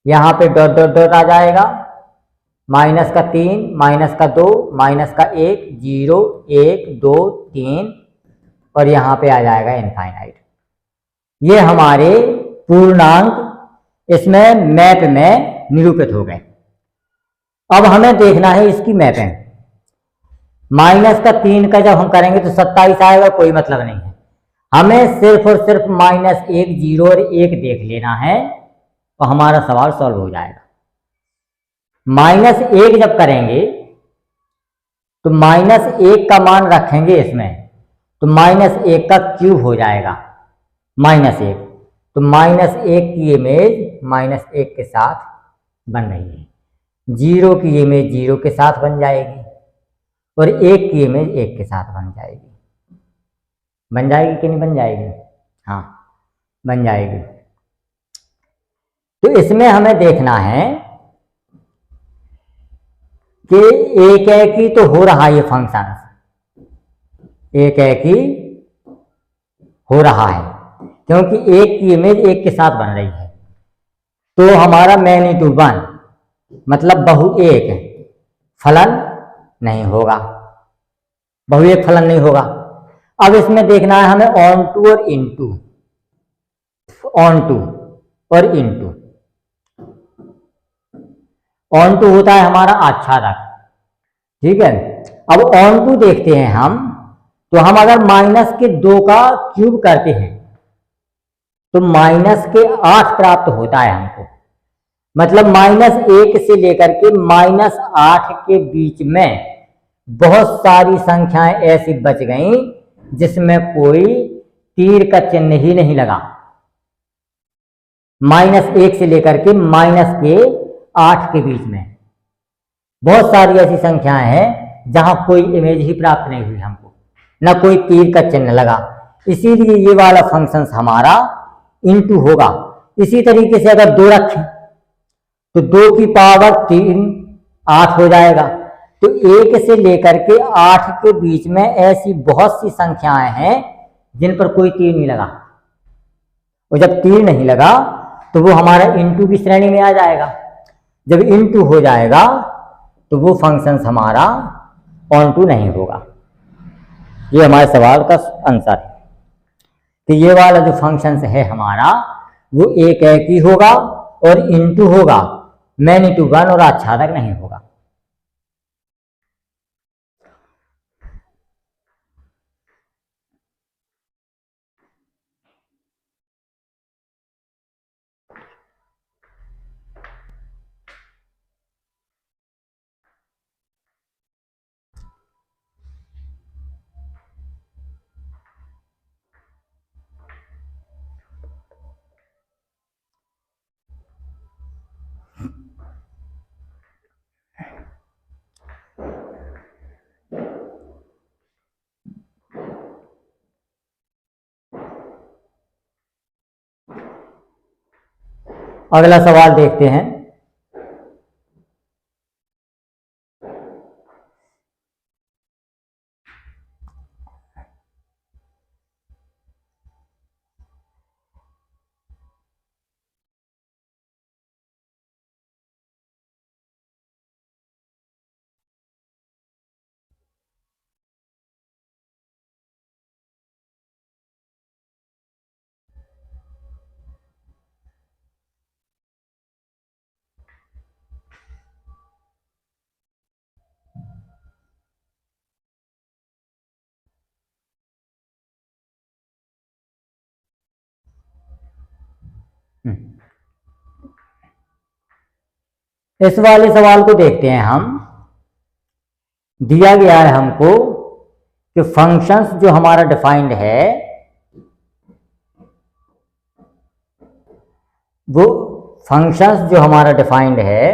यहाँ पे डॉट डॉट डॉट आ जाएगा, माइनस का 3, माइनस का 2, माइनस का 1, 0 1 2 3, और यहाँ पे आ जाएगा इनफाइनाइट। ये हमारे पूर्णांक इसमें मैप में निरूपित हो गए। अब हमें देखना है इसकी मैपिंग। माइनस का 3 का जब हम करेंगे तो 27 आएगा, कोई मतलब नहीं है। हमें सिर्फ और सिर्फ माइनस 1 0 और 1 देख लेना है तो हमारा सवाल सॉल्व हो जाएगा। माइनस 1 जब करेंगे तो माइनस 1 का मान रखेंगे इसमें, तो माइनस 1 का क्यूब हो जाएगा माइनस 1, तो माइनस 1 की इमेज माइनस 1 के साथ बन रही है। 0 की इमेज 0 के साथ बन जाएगी और 1 की इमेज 1 के साथ बन जाएगी। बन जाएगी कि नहीं बन जाएगी? हाँ, बन जाएगी। तो इसमें हमें देखना है कि एक एक ही तो हो रहा है, ये फंक्शन एक एक ही हो रहा है क्योंकि 1 की इमेज 1 के साथ बन रही है। तो हमारा मैनी टू 1 मतलब बहु एक फलन नहीं होगा, बहु एक फलन नहीं होगा। अब इसमें देखना है हमें ऑन टू और इनटू, ऑन टू और इनटू। ऑन टू होता है हमारा आच्छादक, ठीक है। अब ऑन टू देखते हैं हम, तो हम अगर माइनस के 2 का क्यूब करते हैं तो माइनस के 8 प्राप्त होता है हमको। मतलब -1 से लेकर के -8 के बीच में बहुत सारी संख्याएं ऐसी बच गईं जिसमें कोई तीर का चिन्ह ही नहीं लगा। -1 से लेकर के -8 के बीच में बहुत सारी ऐसी संख्याएं हैं जहां कोई इमेज ही प्राप्त नहीं हुई हमको, ना कोई तीर का चिन्ह लगा। इसीलिए ये वाला फंक्शन हमारा इनटू होगा। इसी तरीके से अगर 2 रखें तो 2 की पावर 3 8 हो जाएगा। तो 1 से लेकर के 8 के बीच में ऐसी बहुत सी संख्याएं हैं जिन पर कोई तीर नहीं लगा, और जब तीर नहीं लगा तो वो हमारा इनटू की श्रेणी में आ जाएगा। जब इनटू हो जाएगा तो वो फंक्शन हमारा ऑन टू नहीं होगा। ये हमारे सवाल का आंसर है कि ये वाला जो फंक्शन है हमारा वो एक एक ही होगा और इनटू होगा, मैनी टू 1 और आच्छादक नहीं होगा। अगला सवाल देखते हैं। इस वाले सवाल को देखते हैं हम। दिया गया है हमको कि फंक्शंस जो हमारा डिफाइंड है वो फंक्शंस जो हमारा डिफाइंड है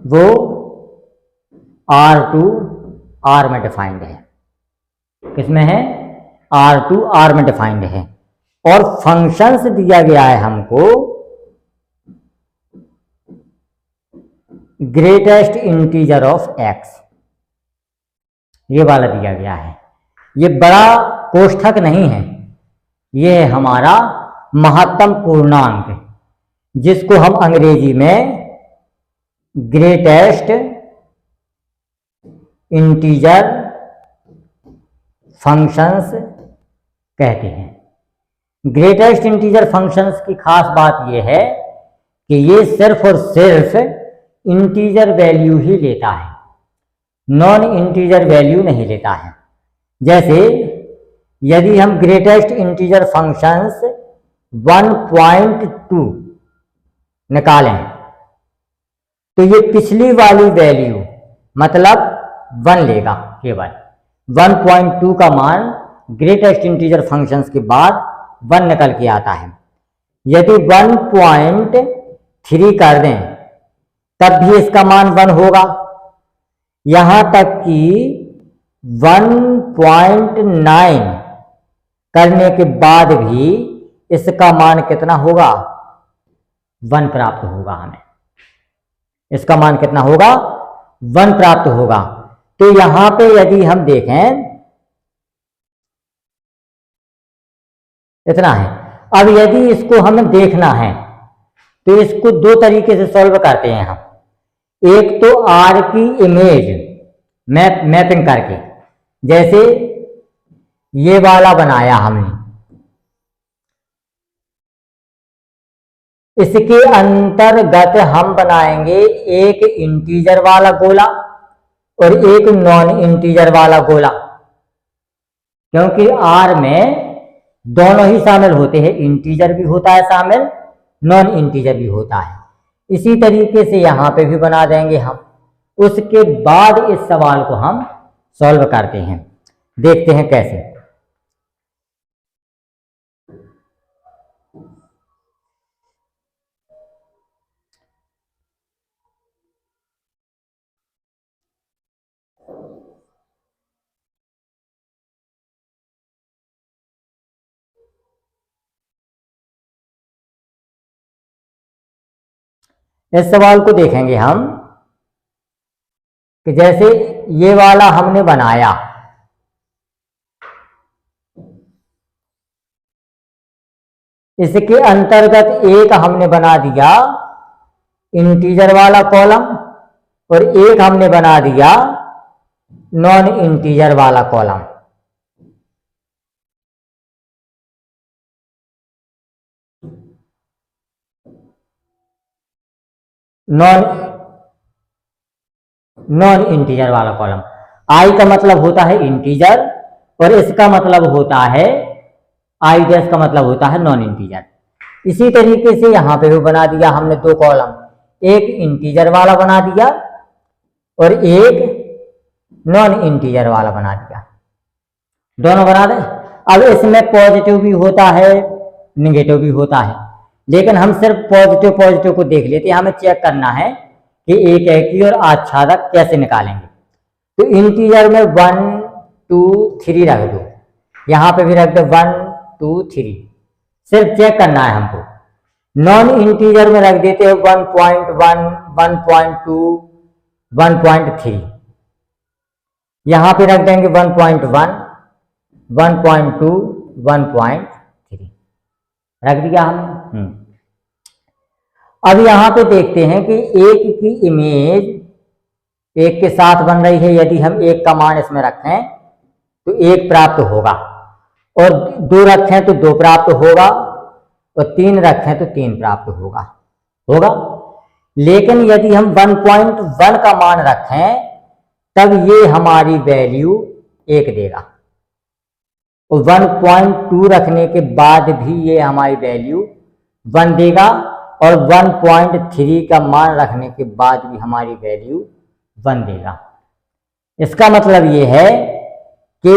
वो R2 R में डिफाइंड है। किसमें है? R2 R में डिफाइंड है। और फंक्शंस दिया गया है हमको ग्रेटेस्ट इंटीजर ऑफ x, ये वाला दिया गया है। ये बड़ा कोष्ठक नहीं है, ये है हमारा महत्तम पूर्णांक जिसको हम अंग्रेजी में ग्रेटेस्ट इंटीजर फंक्शंस कहते हैं। ग्रेटेस्ट इंटीजर फंक्शंस की खास बात यह है कि ये सिर्फ और सिर्फ इंटीजर वैल्यू ही लेता है, नॉन इंटीजर वैल्यू नहीं लेता है। जैसे यदि हम ग्रेटेस्ट इंटीजर फंक्शंस 1.2 निकालें तो ये पिछली वाली वैल्यू मतलब 1 लेगा। केवल 1.2 का मान ग्रेटेस्ट इंटीजर फंक्शंस के बाद 1 निकल के आता है। यदि 1.3 कर दें तब भी इसका मान 1 होगा। यहां तक कि 1.9 करने के बाद भी इसका मान कितना होगा? 1 प्राप्त होगा हमें। इसका मान कितना होगा? 1 प्राप्त होगा। तो यहां पे यदि हम देखें इतना है। अब यदि इसको हमें देखना है तो इसको दो तरीके से सॉल्व करते हैं हम। एक तो आर की इमेज मैपिंग करके, जैसे ये वाला बनाया हमने, इसके अंतर्गत हम बनाएंगे एक इंटीजर वाला गोला और एक नॉन इंटीजर वाला गोला, क्योंकि आर में दोनों ही शामिल होते हैं, इंटीजर भी होता है शामिल, नॉन इंटीजर भी होता है। इसी तरीके से यहां पे भी बना देंगे हम। उसके बाद इस सवाल को हम सॉल्व करते हैं, देखते हैं कैसे। इस सवाल को देखेंगे हम कि जैसे ये वाला हमने बनाया, इसके अंतर्गत एक हमने बना दिया इंटीजर वाला कॉलम और एक हमने बना दिया नॉन इंटीजर वाला कॉलम। नॉन इंटीजर वाला कॉलम, आई का मतलब होता है इंटीजर और इसका मतलब होता है आई डैश का मतलब होता है नॉन इंटीजर। इसी तरीके से यहां पे भी बना दिया हमने दो कॉलम, एक इंटीजर वाला बना दिया और एक नॉन इंटीजर वाला बना दिया, दोनों बना दे। अब इसमें पॉजिटिव भी होता है निगेटिव भी होता है, लेकिन हम सिर्फ पॉजिटिव पॉजिटिव को देख लेते हैं। हमें चेक करना है कि एक एकी और आच्छादक कैसे निकालेंगे। तो इंटीजर में 1 2 3 रख दो, यहां पे भी रख दो 1 2 3, सिर्फ चेक करना है हमको। नॉन इंटीजर में रख देते हैं 1.1 1.2 1.3, यहां पे रख देंगे 1.1 1.2 1.3, रख दिया हमने। अब यहां पे देखते हैं कि एक की इमेज एक के साथ बन रही है। यदि हम एक का मान इसमें रखें तो एक प्राप्त होगा, और दो रखें तो दो प्राप्त होगा, और तीन रखें तो तीन प्राप्त होगा। लेकिन यदि हम 1.1 का मान रखें तब ये हमारी वैल्यू एक देगा, और 1.2 रखने के बाद भी ये हमारी वैल्यू 1 देगा, और 1.3 का मान रखने के बाद भी हमारी वैल्यू 1 देगा। इसका मतलब ये है कि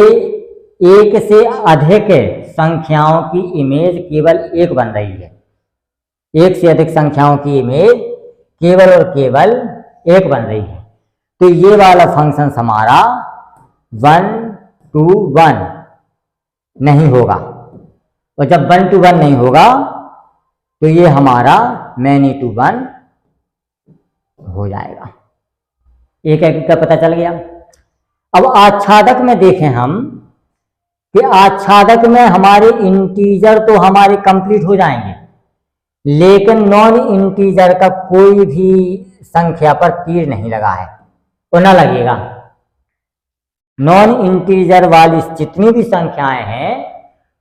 एक से अधिक संख्याओं की इमेज केवल एक बन रही है। एक से अधिक संख्याओं की इमेज केवल और केवल एक बन रही है। तो ये वाला फंक्शन हमारा 1 to 1 नहीं होगा, और जब 1 to 1 नहीं होगा तो ये हमारा मैनी टू 1 हो जाएगा। एक एक का पता चल गया। अब आच्छादक में देखें हम कि आच्छादक में हमारे इंटीजर तो हमारे कंप्लीट हो जाएंगे, लेकिन नॉन इंटीजर का कोई भी संख्या पर तीर नहीं लगा है, तो ना लगेगा। नॉन इंटीजर वाली जितनी भी संख्याएं हैं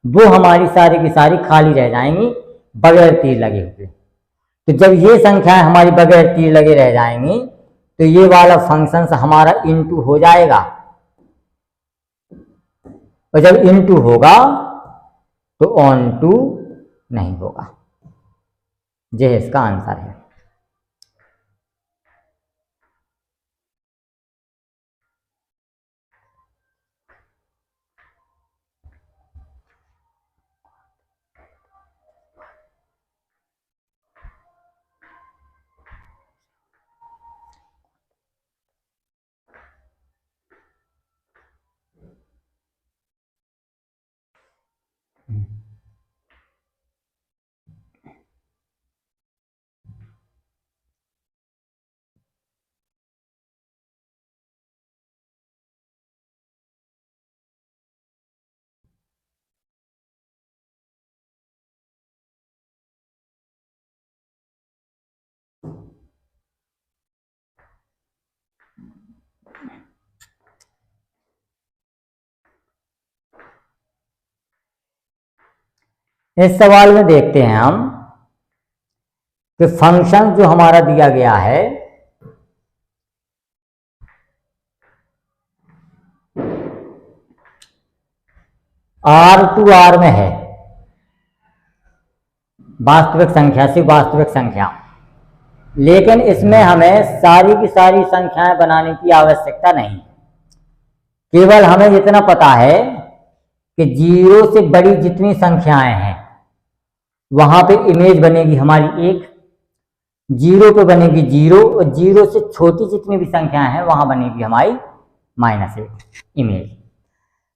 वो हमारी सारी की सारी खाली रह जाएंगी बगैर तीर लगे हुए। तो जब ये संख्याएं हमारी बगैर तीर लगे रह जाएंगी तो ये वाला फंक्शन हमारा इनटू हो जाएगा, और जब इनटू होगा तो ऑन टू नहीं होगा। ये इसका आंसर है। इस सवाल में देखते हैं हम कि फंक्शन जो हमारा दिया गया है R2R में है, वास्तविक संख्या से वास्तविक संख्या, लेकिन इसमें हमें सारी की सारी संख्याएं बनाने की आवश्यकता नहीं। केवल हमें इतना पता है कि 0 से बड़ी जितनी संख्याएं हैं वहां पे इमेज बनेगी हमारी 1, 0 पे बनेगी 0, और 0 से छोटी जितनी भी संख्याएं हैं वहां बनेगी हमारी -1 इमेज।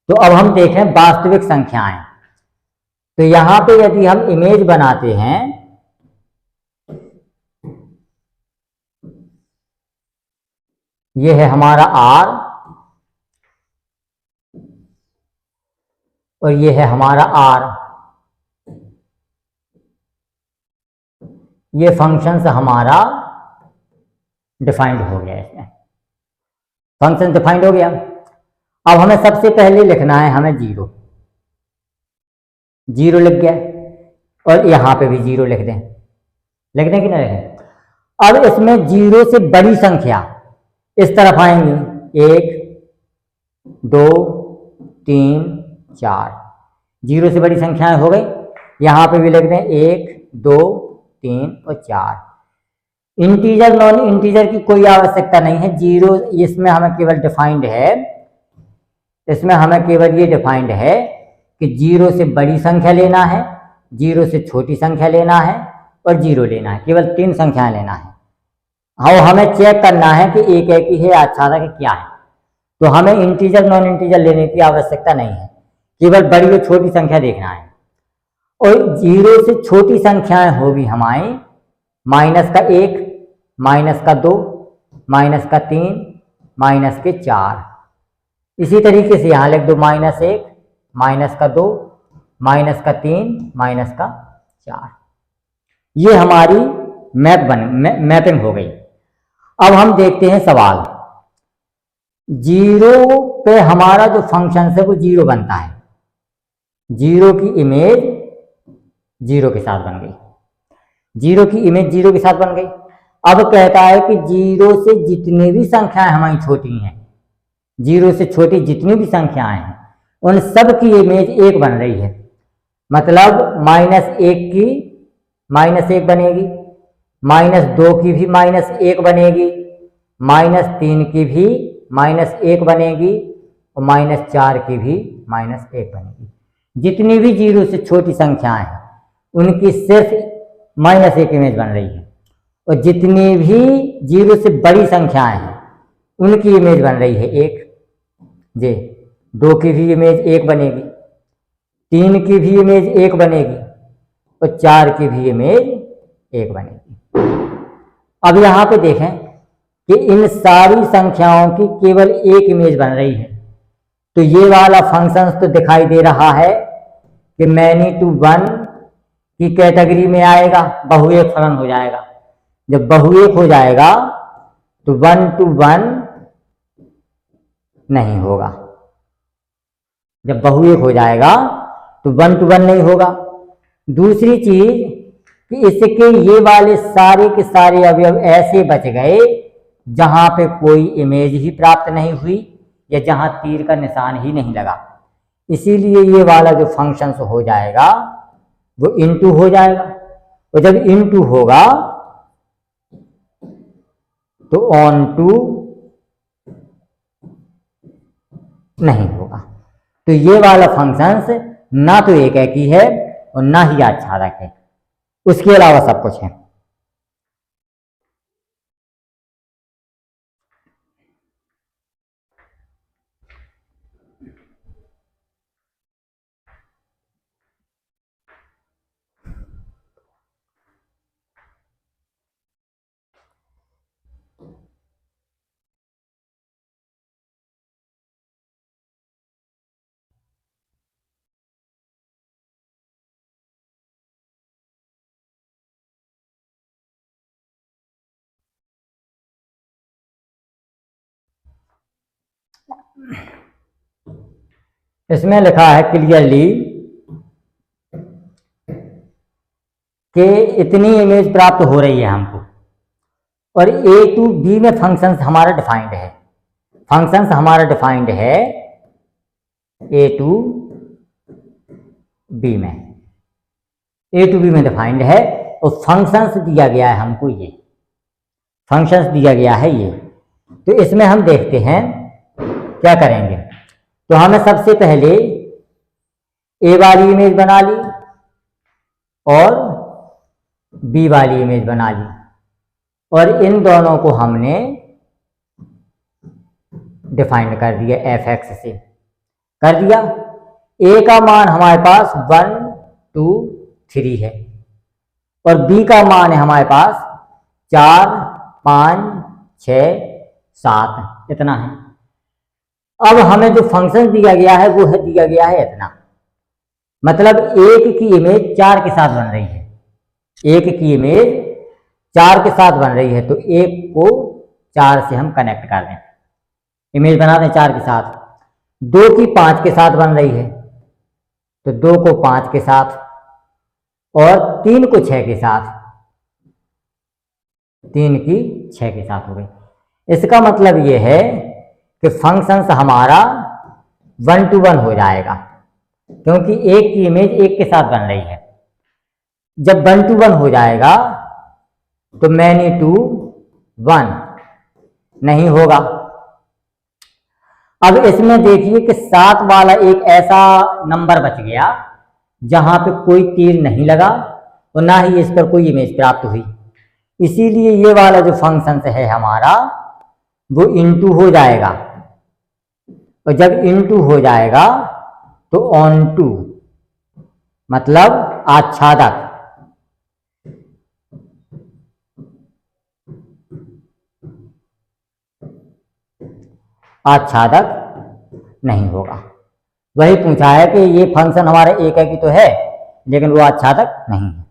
तो अब हम देखें वास्तविक संख्याएं। तो यहां पे यदि हम इमेज बनाते हैं ये है हमारा R और ये है हमारा R। ये फंक्शन से हमारा डिफाइंड हो गया, इसमें फंक्शन डिफाइंड हो गया। अब हमें सबसे पहले लिखना है हमें 0, 0 लिख गया, और यहां पे भी 0 लिख दें, लिख दें कि ना लिखें। अब इसमें 0 से बड़ी संख्या इस तरफ आएंगी, 1 2 3 4, 0 से बड़ी संख्याएं हो गई। यहां पे भी लिख दें 1 2 3 और 4। इंटीजर नॉन इंटीजर की कोई आवश्यकता नहीं है, 0 इसमें हमें केवल डिफाइंड है, इसमें हमें केवल ये डिफाइंड है कि 0 से बड़ी संख्या लेना है, 0 से छोटी संख्या लेना है और 0 लेना है, केवल 3 संख्याएं लेना है। हाँ, हमें चेक करना है कि एक ही है अच्छा था कि क्या है। तो हमें इंटीजर नॉन इंटीजर लेने की आवश्यकता नहीं है, केवल बड़ी और छोटी संख्या देखना है। और 0 से छोटी संख्याएं होगी हमारी -1, -2, -3, -4। इसी तरीके से यहां लिख दो -1, -2, -3, -4। ये हमारी मैपिंग हो गई। अब हम देखते हैं सवाल। 0 पे हमारा जो फंक्शन है वो 0 बनता है, 0 की इमेज 0 के साथ बन गई, 0 की इमेज 0 के साथ बन गई। अब कहता है कि 0 से जितनी भी संख्याएं हमारी छोटी हैं, 0 से छोटी जितनी भी संख्याएं हैं उन सब की इमेज 1 बन रही है। मतलब -1 की -1 बनेगी, -2 की भी -1 बनेगी, -3 की भी -1 बनेगी और -4 की भी -1 बनेगी। जितनी भी 0 से छोटी संख्याएं हैं उनकी सिर्फ -1 इमेज बन रही है, और जितनी भी 0 से बड़ी संख्याएं हैं उनकी इमेज बन रही है 1। जी, 2 की भी इमेज 1 बनेगी, 3 की भी इमेज 1 बनेगी और 4 की भी इमेज 1 बनेगी। अब यहां पे देखें कि इन सारी संख्याओं की केवल एक इमेज बन रही है। तो ये वाला फंक्शन तो दिखाई दे रहा है कि मैनी टू वन की कैटेगरी में आएगा, बहुएक फलन हो जाएगा। जब बहुएक हो जाएगा तो 1 to 1 नहीं होगा, जब बहुएक हो जाएगा तो 1 to 1 नहीं होगा। दूसरी चीज कि इसके ये वाले सारे के सारे अवयव ऐसे बच गए जहां पे कोई इमेज ही प्राप्त नहीं हुई या जहां तीर का निशान ही नहीं लगा। इसीलिए ये वाला जो फंक्शन हो जाएगा वो इनटू हो जाएगा, और जब इनटू होगा तो ऑन टू नहीं होगा। तो ये वाला फंक्शन ना तो एक ही है और ना ही आच्छादक है, उसके अलावा सब कुछ है। इसमें लिखा है क्लियरली कि इतनी इमेज प्राप्त हो रही है हमको, और ए टू बी में फंक्शंस हमारा डिफाइंड है, फंक्शंस हमारा डिफाइंड है ए टू बी में, ए टू बी में डिफाइंड है, और फंक्शंस दिया गया है हमको, ये फंक्शंस दिया गया है ये। तो इसमें हम देखते हैं क्या करेंगे। तो हमें सबसे पहले ए वाली इमेज बना ली और बी वाली इमेज बना ली, और इन दोनों को हमने डिफाइन कर दिया एफ एक्स से, कर दिया। ए का मान हमारे पास 1 2 3 है, और बी का मान है हमारे पास 4 5 6 7, इतना है। अब हमें जो फंक्शन दिया गया है वो है दिया गया है इतना, मतलब एक की इमेज 4 के साथ बन रही है, एक की इमेज 4 के साथ बन रही है, तो एक को 4 से हम कनेक्ट कर दें, इमेज बना दें 4 के साथ। 2 की 5 के साथ बन रही है, तो 2 को 5 के साथ, और 3 को 6 के साथ, 3 की 6 के साथ हो गई। इसका मतलब ये है कि फंक्शंस हमारा 1 to 1 हो जाएगा, क्योंकि एक की इमेज एक के साथ बन रही है। जब 1 to 1 हो जाएगा तो मैनी टू 1 नहीं होगा। अब इसमें देखिए कि 7 वाला एक ऐसा नंबर बच गया जहां पे कोई तीर नहीं लगा और ना ही इस पर कोई इमेज प्राप्त हुई, इसीलिए ये वाला जो फंक्शन है हमारा वो इनटू हो जाएगा, और जब इनटू हो जाएगा तो ऑन टू मतलब आच्छादक, आच्छादक नहीं होगा। वही पूछा है कि ये फंक्शन हमारा एक है कि तो है, लेकिन वो आच्छादक नहीं है।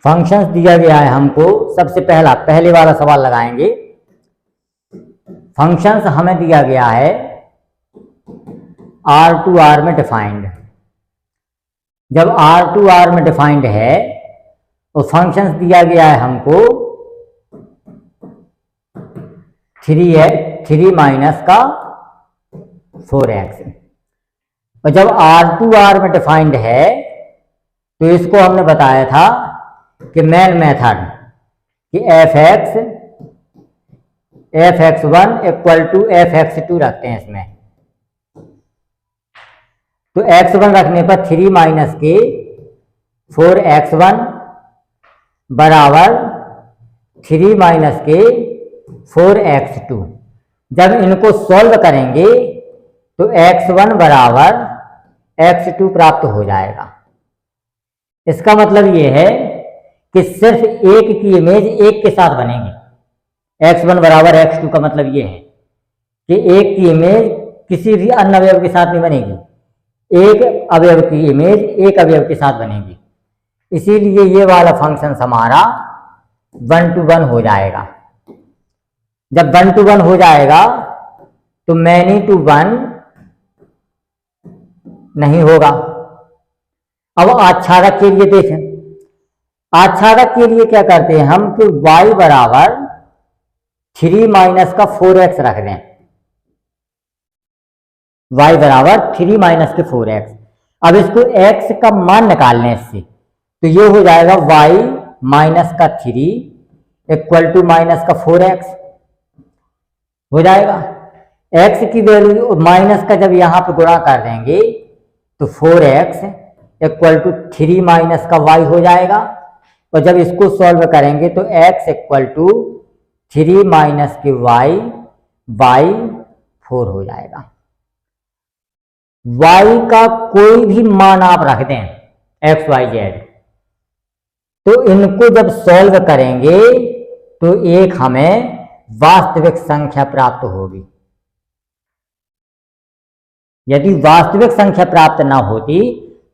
फंक्शंस दिया गया है हमको, सबसे पहले वाला सवाल लगाएंगे। फंक्शंस हमें दिया गया है R to R में डिफाइंड। जब R to R में डिफाइंड है तो फंक्शंस दिया गया है हमको 3 माइनस का 4x, और जब R to R में डिफाइंड है तो इसको हमने बताया था कि मेन मेथड कि fx1 इक्वल टू fx2 रखते हैं इसमें। तो x1 रखने पर 3 माइनस के 4x1 बराबर 3 माइनस के 4x2। जब इनको सॉल्व करेंगे तो x1 बराबर x2 प्राप्त हो जाएगा। इसका मतलब ये है कि सिर्फ एक की इमेज एक के साथ बनेगी। x1 बराबर x2 का मतलब ये है कि एक की इमेज किसी भी अन्य अवयव के साथ नहीं बनेगी, एक अवयव की इमेज एक अवयव के साथ बनेगी। इसीलिए ये वाला फंक्शन हमारा 1 to 1 हो जाएगा। जब 1 to 1 हो जाएगा तो मैनी टू 1 नहीं होगा। अब आच्छादक के लिए देखें, आच्छादक के लिए क्या करते हैं हम कि y बराबर 3 माइनस का 4x रख दें, y बराबर 3 माइनस के 4x। अब इसको x का मान निकालने से तो ये हो जाएगा y माइनस का 3 इक्वल टू माइनस का 4x हो जाएगा। x की वैल्यू माइनस का जब यहाँ पे गुणा कर देंगे तो 4x इक्वल टू 3 माइनस का y हो जाएगा, और जब इसको सॉल्व करेंगे तो x इक्वल टू 3 माइनस के y बाई 4 हो जाएगा। y का कोई भी मान आप रख दें x, y, z, तो इनको जब सॉल्व करेंगे तो एक हमें वास्तविक संख्या प्राप्त होगी। यदि वास्तविक संख्या प्राप्त ना होती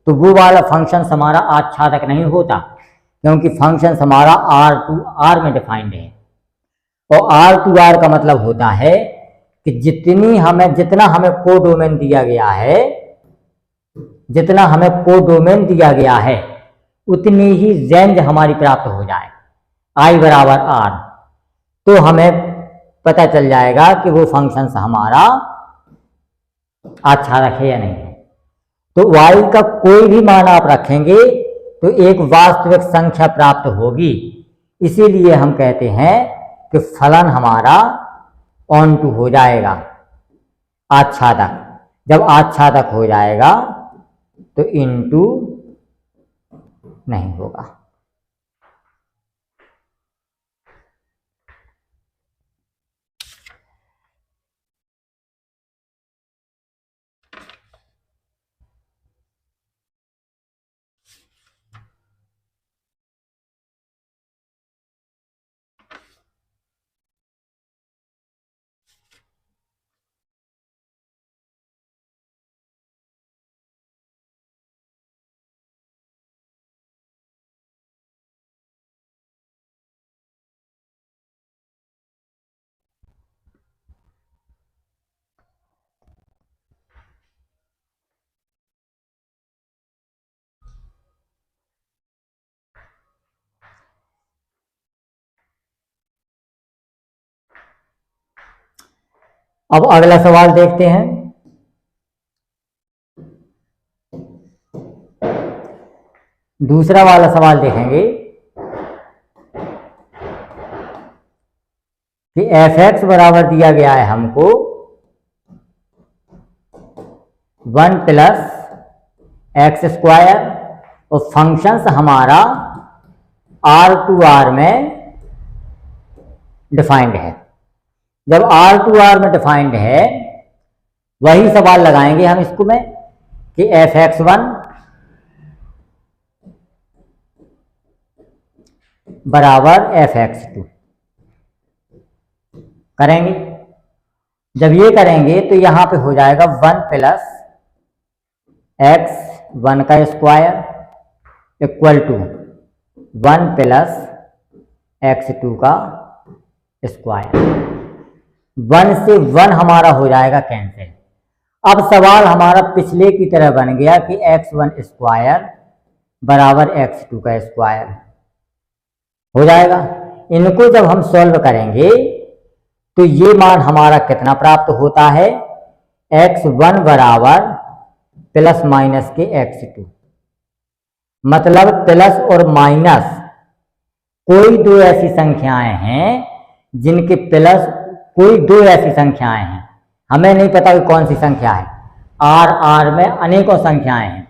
तो वो वाला फंक्शन हमारा आच्छादक नहीं होता, क्योंकि फंक्शन हमारा R टू R में डिफाइंड है, और R टू R का मतलब होता है कि जितना हमें कोडोमेन दिया गया है, जितना हमें कोडोमेन दिया गया है उतनी ही रेंज हमारी प्राप्त हो जाए, I बराबर R, तो हमें पता चल जाएगा कि वो फंक्शन हमारा आच्छादक है या नहीं है। तो y का कोई भी मान आप रखेंगे तो एक वास्तविक संख्या प्राप्त होगी, इसीलिए हम कहते हैं कि फलन हमारा ऑन टू हो जाएगा, आच्छादक। जब आच्छादक हो जाएगा तो इनटू नहीं होगा। अब अगला सवाल देखते हैं। दूसरा वाला सवाल देखेंगे कि f(x) बराबर दिया गया है हमको 1 प्लस एक्स स्क्वायर, और फंक्शंस हमारा R टू R में डिफाइंड है। जब R टू R में डिफाइंड है, वही सवाल लगाएंगे हम इसको में कि f(x1) बराबर f(x2) करेंगे। जब ये करेंगे तो यहां पे हो जाएगा 1 प्लस x1 का square equal to 1 plus x2 का स्क्वायर। 1 से 1 हमारा हो जाएगा कैंसिल। अब सवाल हमारा पिछले की तरह बन गया कि x1 स्क्वायर बराबर x2 का स्क्वायर हो जाएगा। इनको जब हम सॉल्व करेंगे तो ये मान हमारा कितना प्राप्त होता है, x1 बराबर प्लस माइनस के x2, मतलब प्लस और माइनस कोई दो ऐसी संख्याएं हैं जिनके प्लस, कोई दो ऐसी संख्याएं हैं, हमें नहीं पता कि कौन सी संख्या है, R में अनेकों संख्याएं हैं,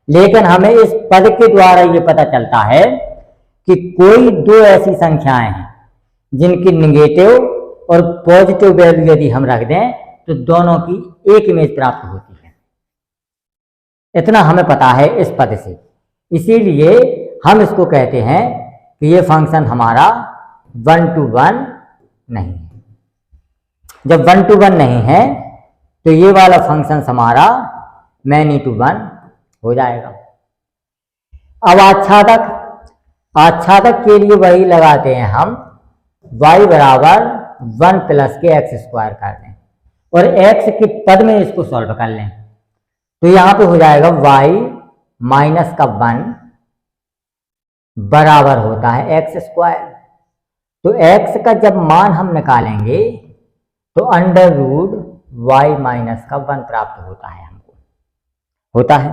लेकिन हमें इस पद के द्वारा ये पता चलता है कि कोई दो ऐसी संख्याएं हैं जिनकी निगेटिव और पॉजिटिव वैल्यू यदि हम रख दें तो दोनों की एक इमेज प्राप्त होती है। इतना हमें पता है इस पद से, इसीलिए हम इसको कहते हैं कि ये फंक्शन हमारा 1 to 1 नहीं है। जब 1 to 1 नहीं है तो ये वाला फंक्शन हमारा many to 1 हो जाएगा। अब आच्छादक के लिए वही लगाते हैं हम, y बराबर 1 प्लस के एक्स स्क्वायर कर दें और x के पद में इसको सॉल्व कर लें, तो यहां पे हो जाएगा y माइनस का 1 बराबर होता है एक्स स्क्वायर। तो एक्स का जब मान हम निकालेंगे तो अंडर रूट वाई माइनस का 1 प्राप्त होता है, हमको होता है।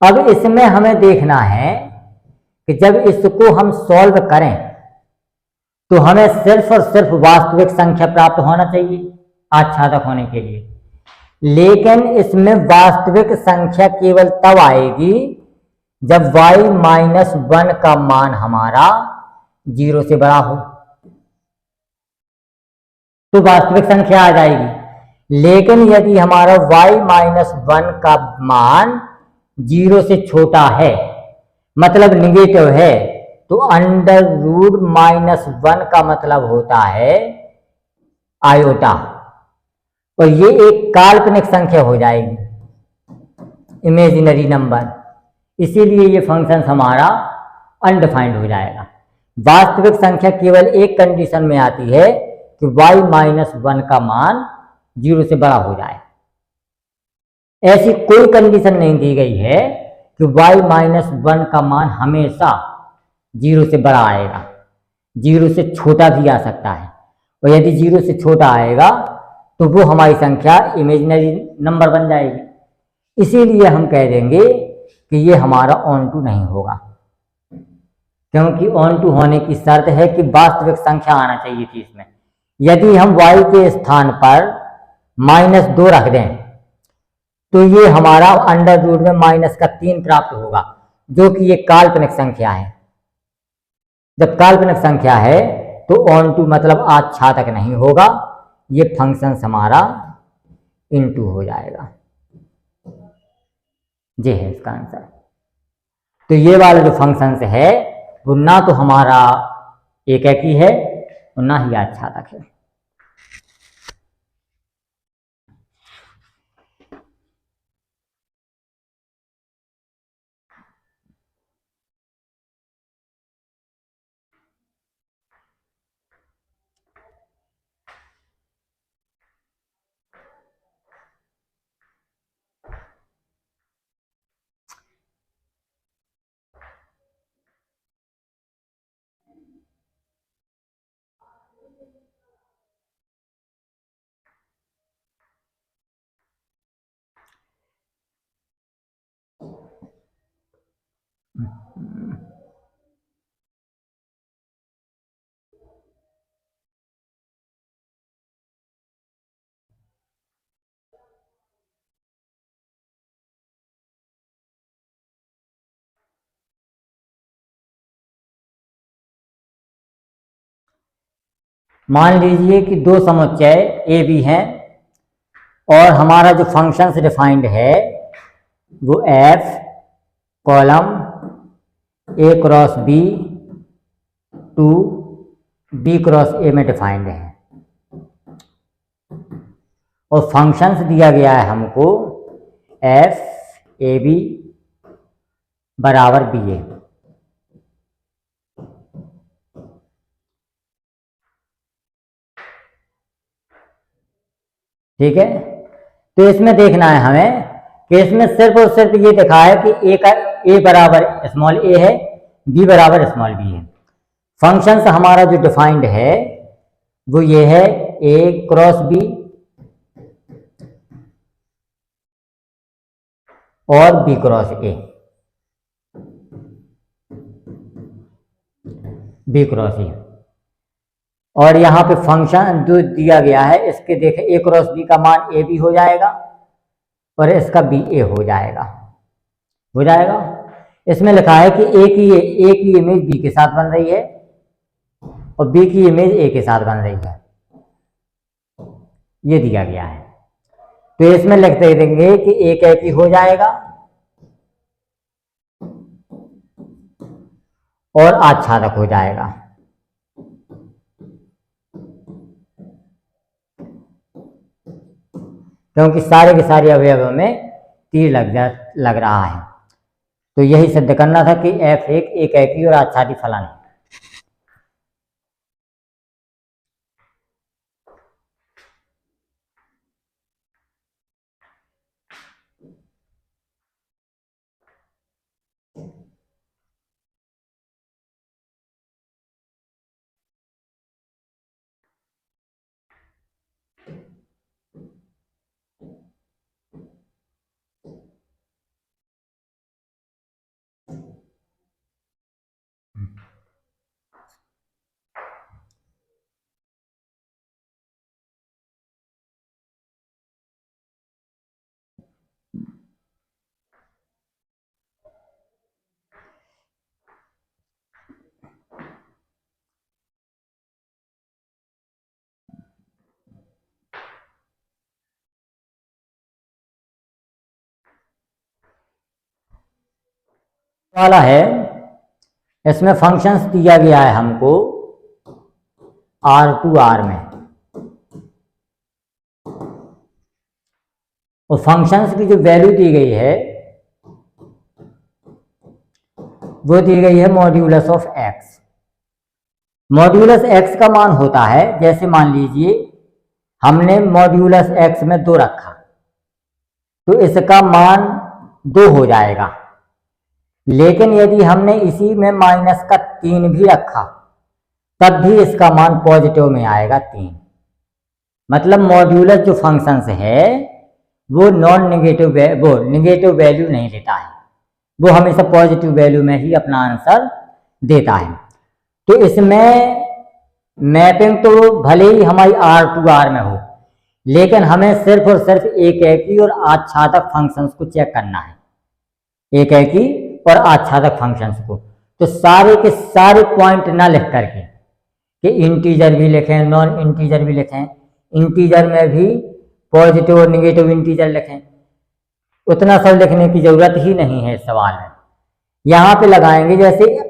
अब इसमें हमें देखना है कि जब इसको हम सॉल्व करें तो हमें सिर्फ और सिर्फ वास्तविक संख्या प्राप्त होना चाहिए आच्छादक होने के लिए। लेकिन इसमें वास्तविक संख्या केवल तब आएगी जब y माइनस 1 का मान हमारा 0 से बड़ा हो, तो वास्तविक संख्या आ जाएगी। लेकिन यदि हमारा y माइनस 1 का मान 0 से छोटा है, मतलब निगेटिव है, तो अंडर रूट माइनस 1 का मतलब होता है आयोटा, और ये एक काल्पनिक संख्या हो जाएगी, इमेजिनरी नंबर। इसीलिए ये फंक्शन हमारा अनडिफाइंड हो जाएगा। वास्तविक संख्या केवल एक कंडीशन में आती है कि y माइनस 1 का मान 0 से बड़ा हो जाए। ऐसी कोई कंडीशन नहीं दी गई है कि y माइनस 1 का मान हमेशा 0 से बड़ा आएगा, 0 से छोटा भी आ सकता है। और यदि 0 से छोटा आएगा तो वो हमारी संख्या इमेजिनरी नंबर बन जाएगी। इसीलिए हम कह देंगे कि ये हमारा ऑन टू नहीं होगा, क्योंकि ऑन टू होने की शर्त है कि वास्तविक संख्या आना चाहिए थी इसमें। यदि हम y के स्थान पर -2 रख दें तो ये हमारा अंडर रूट में -3 प्राप्त होगा, जो कि ये काल्पनिक संख्या है। जब काल्पनिक संख्या है तो ऑन टू मतलब आच्छादक नहीं होगा, ये फंक्शन हमारा इनटू हो जाएगा। ये है इसका आंसर। तो ये वाला जो फंक्शन है वो ना तो हमारा एकाकी है और ना ही आच्छादक है। मान लीजिए कि दो समुच्चय ए बी हैं और हमारा जो फंक्शन से डिफाइंड है वो F colon A cross B to B cross A में डिफाइंड है, और फंक्शंस दिया गया है हमको एफ ए बी बराबर बी ए। ठीक है, तो इसमें देखना है हमें कि इसमें सिर्फ और सिर्फ ये दिखा है कि ए बराबर स्मॉल ए है, बी बराबर स्मॉल बी है। फंक्शंस हमारा जो डिफाइंड है वो ये है ए क्रॉस बी और B cross A, B cross A. और यहाँ पे फंक्शन जो दिया गया है इसके देखें ए क्रॉस बी का मान ए बी हो जाएगा और इसका बी ए हो जाएगा, हो जाएगा। इसमें लिखा है कि ए की इमेज बी के साथ बन रही है और बी की इमेज ए के साथ बन रही है, ये दिया गया है। तो इसमें लिखते देंगे कि ए कैकी हो जाएगा और आच्छादक हो जाएगा। क्योंकि सारे के सारे अवयवों में तीर लग रहा है, तो यही सिद्ध करना था कि एफ एक एकाकी और आच्छादित फलन है। वाला है, इसमें फंक्शंस दिया गया है हमको R2R में, और फंक्शंस की जो वैल्यू दी गई है वो दी गई है modulus of x. Modulus x का मान होता है, जैसे मान लीजिए हमने मॉड्यूलस एक्स में 2 रखा तो इसका मान 2 हो जाएगा, लेकिन यदि हमने इसी में माइनस का 3 भी रखा तब भी इसका मान पॉजिटिव में आएगा 3। मतलब मॉड्यूलस जो फंक्शंस है वो निगेटिव वैल्यू नहीं लेता है, वो हमेशा पॉजिटिव वैल्यू में ही अपना आंसर देता है। तो इसमें मैपिंग तो भले ही हमारी R2R में हो, लेकिन हमें सिर्फ और सिर्फ एकैकी और आच्छादक फंक्शंस को चेक करना है, एकैकी और आच्छादक फंक्शंस को। तो सारे के सारे पॉइंट ना लिख करके कि इंटीजर भी लिखें, नॉन इंटीजर भी लिखें, इंटीजर में भी पॉजिटिव और निगेटिव इंटीजर लिखें, उतना सब लिखने की जरूरत ही नहीं है इस सवाल में। यहां पे लगाएंगे जैसे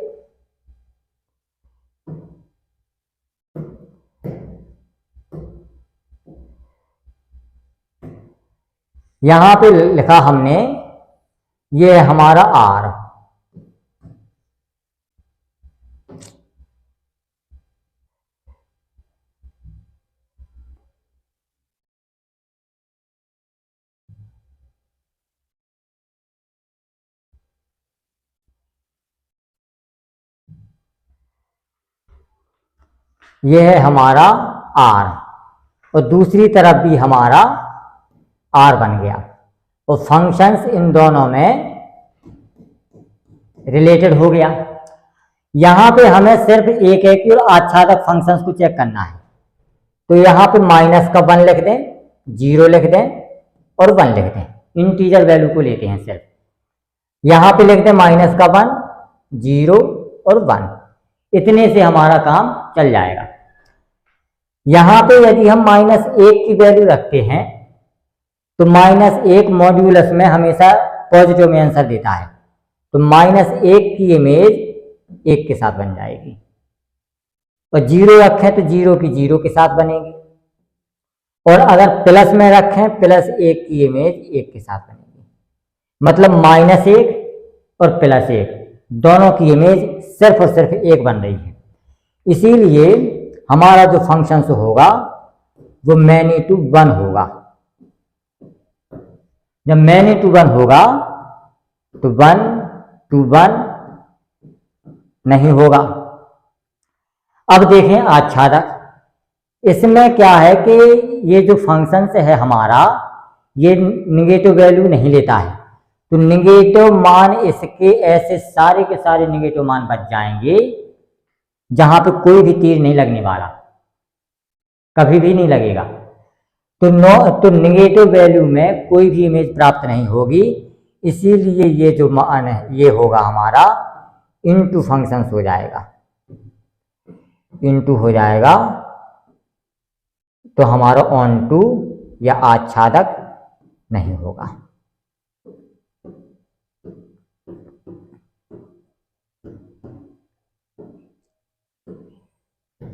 यहां पे लिखा हमने, ये हमारा R, ये है हमारा R, और दूसरी तरफ भी हमारा R बन गया, और फंक्शंस इन दोनों में रिलेटेड हो गया। यहां पे हमें सिर्फ एकैकी और आच्छादक फंक्शंस को चेक करना है, तो यहां पे माइनस का 1 लिख दें, 0 लिख दें और 1 लिख दें, इंटीजर वैल्यू को लेते हैं सिर्फ। यहां पे लिख दें माइनस का 1, 0 और 1, इतने से हमारा काम चल जाएगा। यहां पे यदि हम -1 की वैल्यू रखते हैं तो -1 मॉड्यूलस में हमेशा पॉजिटिव में आंसर देता है, तो -1 की इमेज 1 के साथ बन जाएगी, और 0 रखें तो 0 की 0 के साथ बनेगी, और अगर प्लस में रखें +1 की इमेज 1 के साथ बनेगी। मतलब -1 और +1 दोनों की इमेज सिर्फ और सिर्फ 1 बन रही है। इसीलिए हमारा जो फंक्शन होगा वो मैनी टू 1 होगा। जब मैनी टू 1 होगा तो 1 to 1 नहीं होगा। अब देखें आच्छादक, इसमें क्या है कि ये जो फंक्शंस है हमारा, ये निगेटिव वैल्यू नहीं लेता है, तो निगेटिव मान इसके ऐसे सारे के सारे निगेटिव मान बच जाएंगे जहां पे कोई भी तीर नहीं लगने वाला, कभी भी नहीं लगेगा। तो निगेटिव वैल्यू में कोई भी इमेज प्राप्त नहीं होगी, इसीलिए ये जो मान है ये होगा हमारा इनटू फंक्शंस हो जाएगा, इनटू हो जाएगा, तो हमारा ऑन टू या आच्छादक नहीं होगा।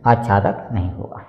आच्छादक नहीं होगा।